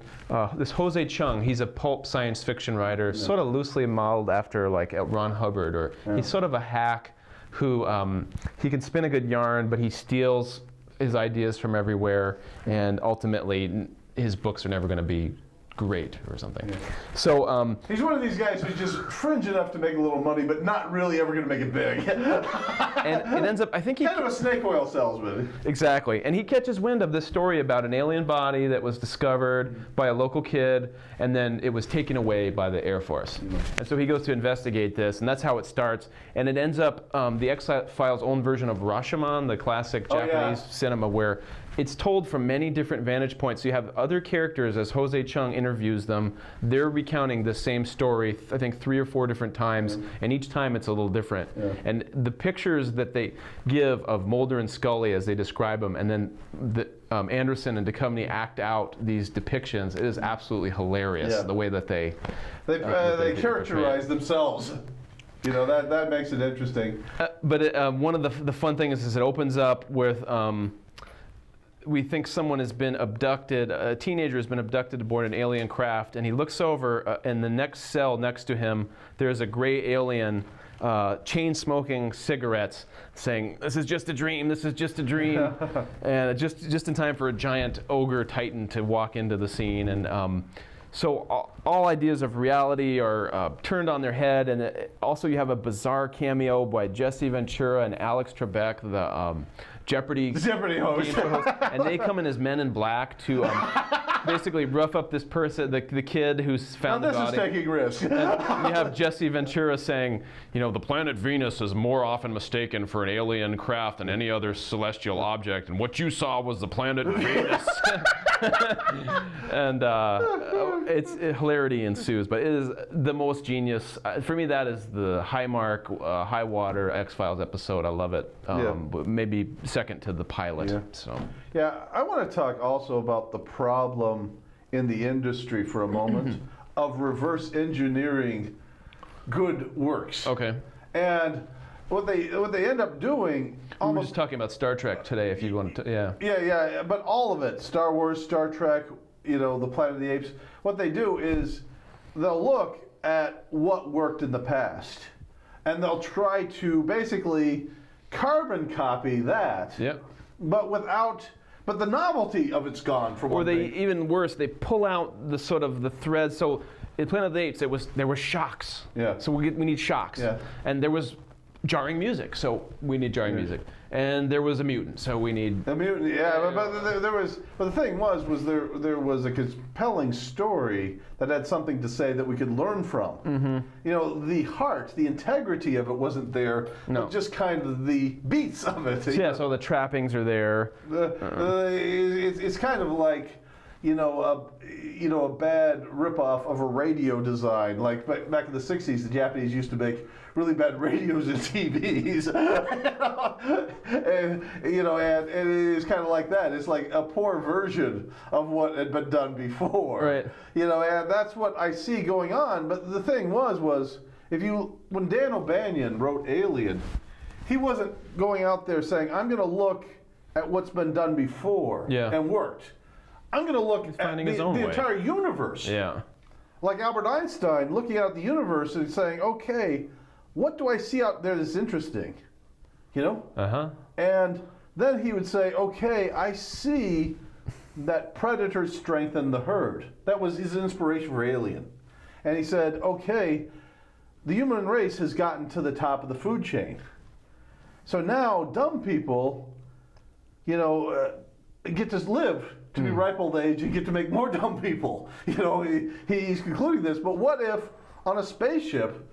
this Jose Chung. He's a pulp science fiction writer, sort of loosely modeled after like Ron Hubbard, or he's sort of a hack who he can spin a good yarn, but he steals his ideas from everywhere, and ultimately his books are never going to be great or something. So he's one of these guys who's just fringe enough to make a little money, but not really ever going to make it big. And it ends up, I think he kind of a snake oil salesman. Exactly, and he catches wind of this story about an alien body that was discovered by a local kid, and then it was taken away by the Air Force. And so he goes to investigate this, and that's how it starts. And it ends up the X-Files' own version of Rashomon, the classic Japanese cinema, where it's told from many different vantage points. So you have other characters, as Jose Chung interviews them, they're recounting the same story, I think 3 or 4 different times, and each time it's a little different. And the pictures that they give of Mulder and Scully as they describe them, and then Anderson and Duchovny act out these depictions, it is absolutely hilarious, the way that they characterize themselves. That makes it interesting. But one of the fun things is it opens up with we think someone has been abducted, a teenager has been abducted aboard an alien craft, and he looks over, in the next cell next to him, there's a gray alien chain smoking cigarettes saying, "This is just a dream, this is just a dream." And just in time for a giant ogre titan to walk into the scene. And so all ideas of reality are turned on their head. And also you have a bizarre cameo by Jesse Ventura and Alex Trebek, the Jeopardy host. And they come in as men in black to basically rough up this person, the kid who's found the body. This is taking risks. And you have Jesse Ventura saying, the planet Venus is more often mistaken for an alien craft than any other celestial object, and what you saw was the planet Venus. And hilarity ensues, but it is the most genius. For me, that is the high mark, high water X-Files episode. I love it. But maybe second to the pilot. I want to talk also about the problem in the industry for a moment of reverse engineering good works. Okay. And what they end up doing, we were just talking about Star Trek today, if you want to. Yeah, but all of it, Star Wars, Star Trek, the Planet of the Apes. What they do is they'll look at what worked in the past, and they'll try to basically carbon copy that. Yep. But the novelty of it's gone. For one thing. Even worse, they pull out the sort of the threads. So in Planet of the Apes, there were shocks. Yeah. So we need shocks. Yeah. And there was jarring music, so we need jarring music. And there was a mutant, so we need the mutant. Yeah, but there was. But the thing was there was a compelling story that had something to say that we could learn from. Mm-hmm. You know, the heart, the integrity of it wasn't there. No. But just kind of the beats of it. Yeah. So the trappings are there. It's kind of like, a bad ripoff of a radio design. Like back in the '60s, the Japanese used to make really bad radios and TVs, and it is kind of like that. It's like a poor version of what had been done before. Right. And that's what I see going on. But the thing was when Dan O'Bannon wrote Alien, he wasn't going out there saying, I'm going to look at what's been done before and worked. I'm going to look at the entire universe. Yeah. Like Albert Einstein looking out at the universe and saying, okay, what do I see out there that's interesting? Uh-huh. And then he would say, okay, I see that predators strengthen the herd. That was his inspiration for Alien. And he said, okay, the human race has gotten to the top of the food chain. So now dumb people, get to live to be ripe old age and get to make more dumb people. He's concluding this. But what if on a spaceship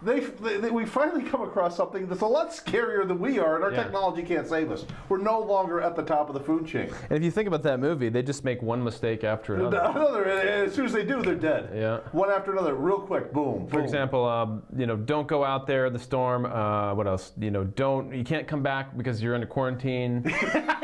we finally come across something that's a lot scarier than we are, and our technology can't save us. We're no longer at the top of the food chain. And if you think about that movie, they just make one mistake after another. And as soon as they do, they're dead. Yeah. One after another, real quick, boom. For example, don't go out there in the storm. What else? You can't come back because you're under quarantine. Yeah,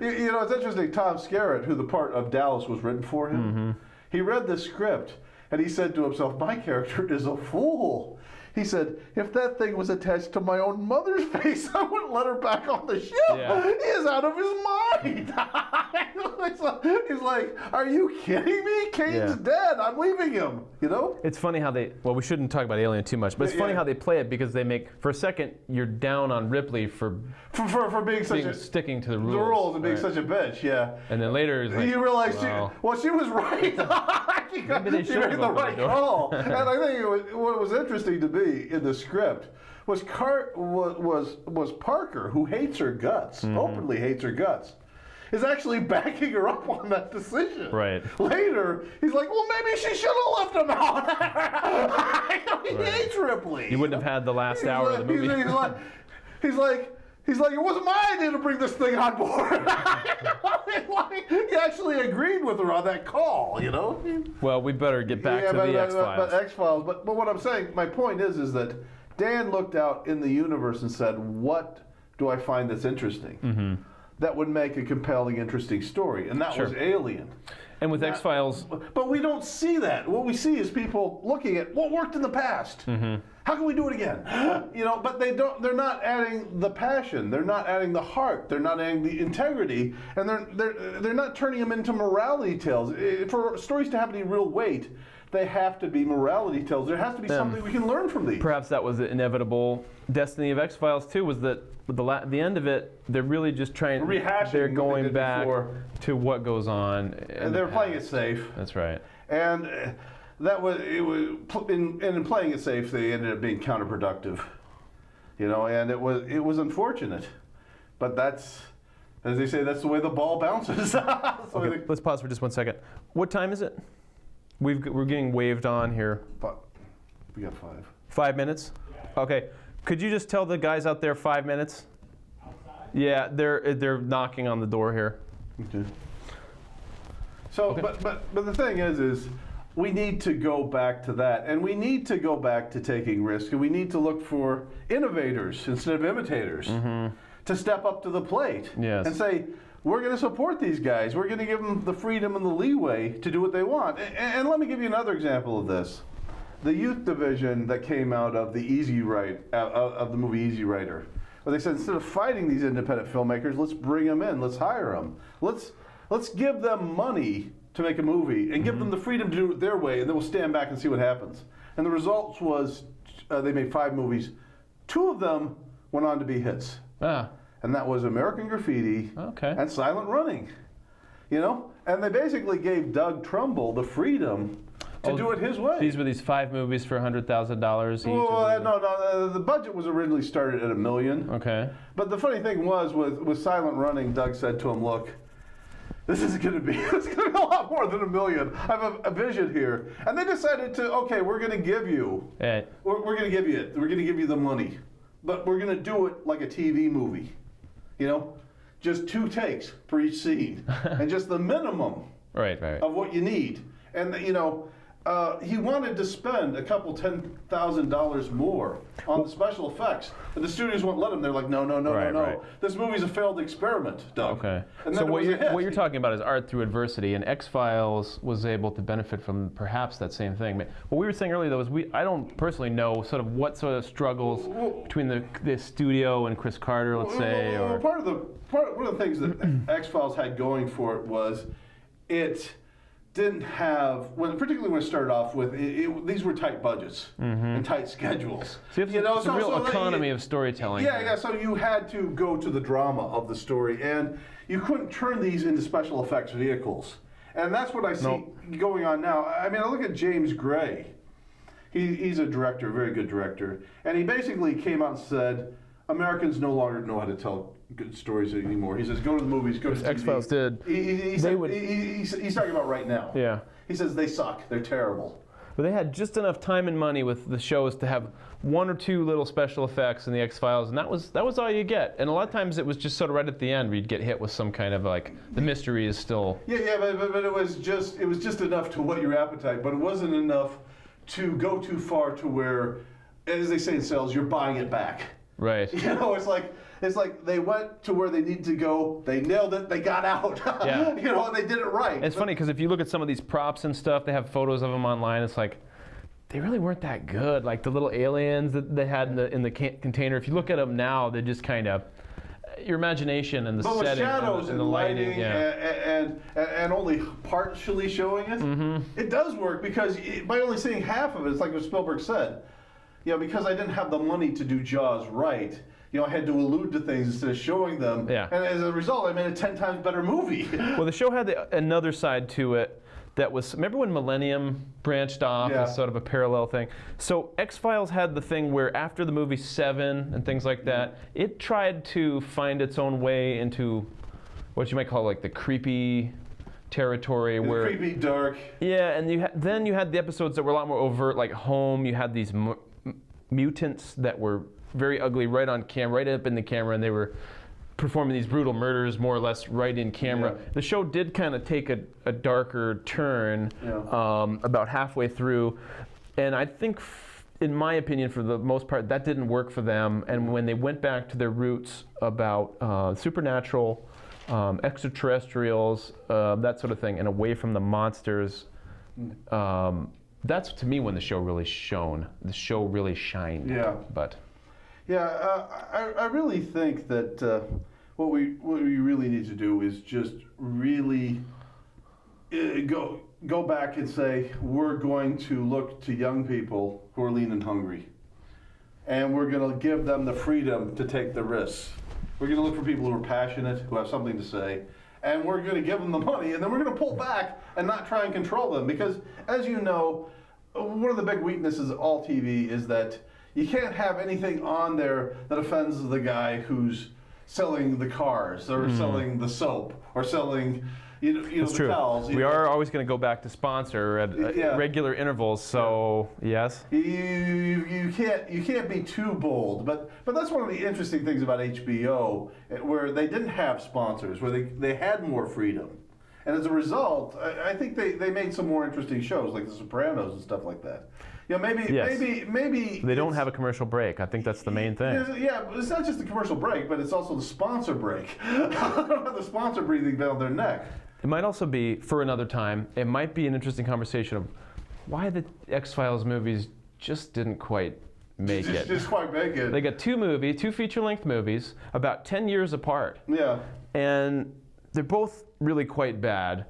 it's interesting. Tom Skerritt, who the part of Dallas was written for him, he read the script. And he said to himself, my character is a fool. He said, if that thing was attached to my own mother's face, I wouldn't let her back on the ship. Yeah. He is out of his mind. He's like, are you kidding me? Kane's dead. I'm leaving him. It's funny how we shouldn't talk about Alien too much, but it's funny how they play it, because they make, for a second, you're down on Ripley for being sticking to the rules. The rules and being such a bitch, yeah. And then later, it's like, you realize she was right. Maybe they should made the right call. And I think what was interesting to me in the script was Parker, who hates her guts, openly hates her guts, is actually backing her up on that decision. Right. Later, he's like, well, maybe she should have left him out. He hates Ripley. You wouldn't have had the last hour of the movie. He's like, it wasn't my idea to bring this thing on board. He actually agreed with her on that call, Well, we better get back to the X-Files. But what I'm saying, my point is that Dan looked out in the universe and said, what do I find that's interesting? That would make a compelling, interesting story. And that was Alien. And with X-Files... But we don't see that. What we see is people looking at what worked in the past. How can we do it again? But they're not adding the passion. They're not adding the heart. They're not adding the integrity. And they're not turning them into morality tales. For stories to have any real weight, they have to be morality tales. There has to be something we can learn from these. Perhaps that was the inevitable destiny of X-Files too, was that with the end of it, they're really just trying rehashing. They're going back to what goes on. And they're playing it safe. That's right. And in playing it safe, they ended up being counterproductive. And it was unfortunate. But that's, as they say, that's the way the ball bounces. Okay, let's pause for just 1 second. What time is it? We're getting waved on here. We got 5. 5 minutes? Okay. Could you just tell the guys out there 5 minutes? Outside? Yeah, they're knocking on the door here. Okay. So, but the thing is we need to go back to that, and we need to go back to taking risks, and we need to look for innovators instead of imitators to step up to the plate and say, we're going to support these guys. We're going to give them the freedom and the leeway to do what they want. And let me give you another example of this. The youth division that came out of the of the movie Easy Rider, where they said, instead of fighting these independent filmmakers, let's bring them in, let's hire them, let's give them money to make a movie and give them the freedom to do it their way, and then we'll stand back and see what happens. And the results was they made 5 movies. 2 of them went on to be hits. And that was American Graffiti and Silent Running. And they basically gave Doug Trumbull the freedom to do it his way. These were these 5 movies for $100,000 each. Well, no. The budget was originally started at $1 million. Okay. But the funny thing was, with Silent Running, Doug said to him, "Look, this is going to be a lot more than $1 million. I have a vision here." And they decided to, okay, we're going to give you, Hey. we're going to give you it. We're going to give you the money, but we're going to do it like a TV movie. You know, just 2 takes per each scene, and just the minimum Right. of what you need. And you know, he wanted to spend a couple $10,000 more on the special effects, but the studios won't let him. They're like, no. Right. This movie's a failed experiment, Doug. Okay. And So then what it was a you're hit. talking about is art through adversity, and X-Files was able to benefit from perhaps that same thing. What we were saying earlier, though, is I don't personally know sort of what sort of struggles between the studio and Chris Carter, let's say, Well, or one of the things that X-Files had going for it was it didn't have, particularly when it started off with, these were tight budgets and tight schedules. so you have some real economy of storytelling. Yeah, so you had to go to the drama of the story, and you couldn't turn these into special effects vehicles. And that's what I see going on now. I mean, I look at James Gray. He's a director, a very good director, and he basically came out and said, Americans no longer know how to tell good stories anymore. He says, go to the movies, go to TV. X-Files did. He's talking about right now. Yeah. He says they suck. They're terrible. But they had just enough time and money with the shows to have 1 or 2 little special effects in the X-Files, and that was all you get. And a lot of times it was just sort of right at the end where you'd get hit with some kind of like, the mystery is still... Yeah, but it was just enough to whet your appetite, but it wasn't enough to go too far to where, as they say in sales, you're buying it back. Right. You know, it's like they went to where they needed to go. They nailed it. They got out. Yeah. You know, and they did it right. And it's funny because if you look at some of these props and stuff, they have photos of them online. It's like they really weren't that good. Like the little aliens that they had in the container. If you look at them now, they're just kind of your imagination and the but setting with shadows and the lighting, and only partially showing it, it does work because by only seeing half of it, it's like what Spielberg said. You know, because I didn't have the money to do Jaws right, you know, I had to allude to things instead of showing them. Yeah. And as a result, I made a 10 times better movie. Well, the show had another side to it that was, remember when Millennium branched off as sort of a parallel thing? So X-Files had the thing where after the movie 7 and things like that, it tried to find its own way into what you might call like the creepy territory where creepy, dark. Yeah, and then you had the episodes that were a lot more overt, like Home. You had these mutants that were very ugly, right on camera, right up in the camera, and they were performing these brutal murders more or less right in camera. Yeah. The show did kind of take a darker turn about halfway through, and I think, in my opinion, for the most part, that didn't work for them. And when they went back to their roots about supernatural, extraterrestrials, that sort of thing, and away from the monsters, that's to me when the show really shone. The show really shined. Yeah. But. Yeah, I really think that what we really need to do is just really go back and say we're going to look to young people who are lean and hungry, and we're going to give them the freedom to take the risks. We're going to look for people who are passionate, who have something to say, and we're going to give them the money, and then we're going to pull back and not try and control them. Because, as you know, one of the big weaknesses of all TV is that you can't have anything on there that offends the guy who's selling the cars or selling the soap or selling the towels. We are always going to go back to sponsor at regular intervals. So yes, you can't be too bold. But that's one of the interesting things about HBO, where they didn't have sponsors, where they had more freedom, and as a result, I think they made some more interesting shows like The Sopranos and stuff like that. Yeah, maybe they don't have a commercial break. I think that's the main thing. Yeah, it's not just the commercial break, but it's also the sponsor break. They don't have the sponsor breathing down their neck. It might also be, for another time, it might be an interesting conversation of why the X-Files movies just didn't quite make it. Just quite make it. They got 2 feature-length movies, about 10 years apart. Yeah. And they're both really quite bad.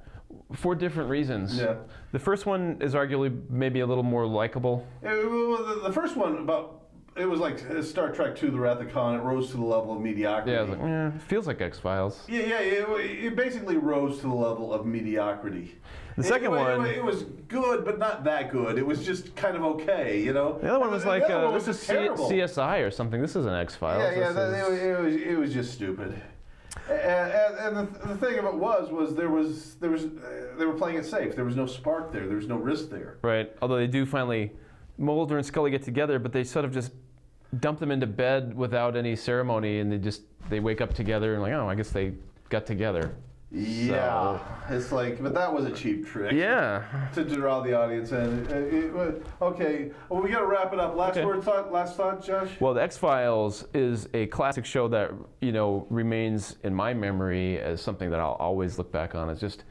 For different reasons. Yeah. The first one is arguably maybe a little more likable. The first one, about it was like Star Trek II: The Wrath of Khan. It rose to the level of mediocrity. Yeah, I was like, it feels like X-Files. Yeah, it basically rose to the level of mediocrity. The second one, it was good, but not that good. It was just kind of okay, you know. the other one was like, this is terrible. CSI or something. This isn't X-Files. It was just stupid. And the thing of it was they were playing it safe. There was no spark there. There was no risk there. Right. Although they do finally, Mulder and Scully get together, but they sort of just dump them into bed without any ceremony, and they wake up together and like, oh, I guess they got together. Yeah, it's like, but that was a cheap trick. Yeah. To draw the audience in. Okay, well, we got to wrap it up. Last thought, Josh? Well, The X-Files is a classic show that, remains in my memory as something that I'll always look back on. It's just,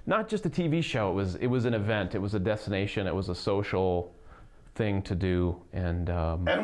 not just a TV show. It was an event. It was a destination. It was a social thing to do. And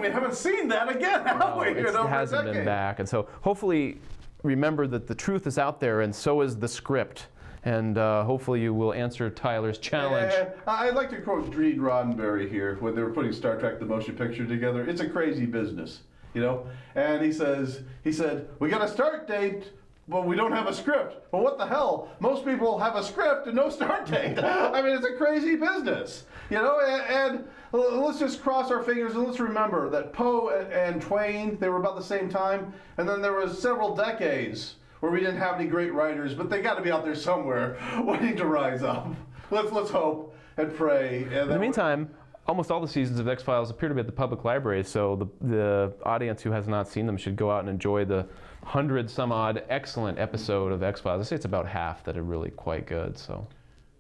we haven't seen that again, have we? It hasn't been back. And so hopefully, remember that the truth is out there, and so is the script. And hopefully you will answer Tyler's challenge. I'd like to quote Gene Roddenberry here when they were putting Star Trek: The Motion Picture together. It's a crazy business, And he said, we got a start date, but we don't have a script. Well, what the hell? Most people have a script and no start date. I mean, it's a crazy business, And let's just cross our fingers and let's remember that Poe and Twain, they were about the same time, and then there was several decades where we didn't have any great writers, but they got to be out there somewhere waiting to rise up. Let's hope and pray. And in the meantime, almost all the seasons of X-Files appear to be at the public library, so the audience who has not seen them should go out and enjoy the 100-some-odd excellent episode of X-Files. I say it's about half that are really quite good. So,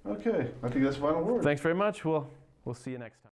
okay, I think that's the final word. Thanks very much. We'll see you next time.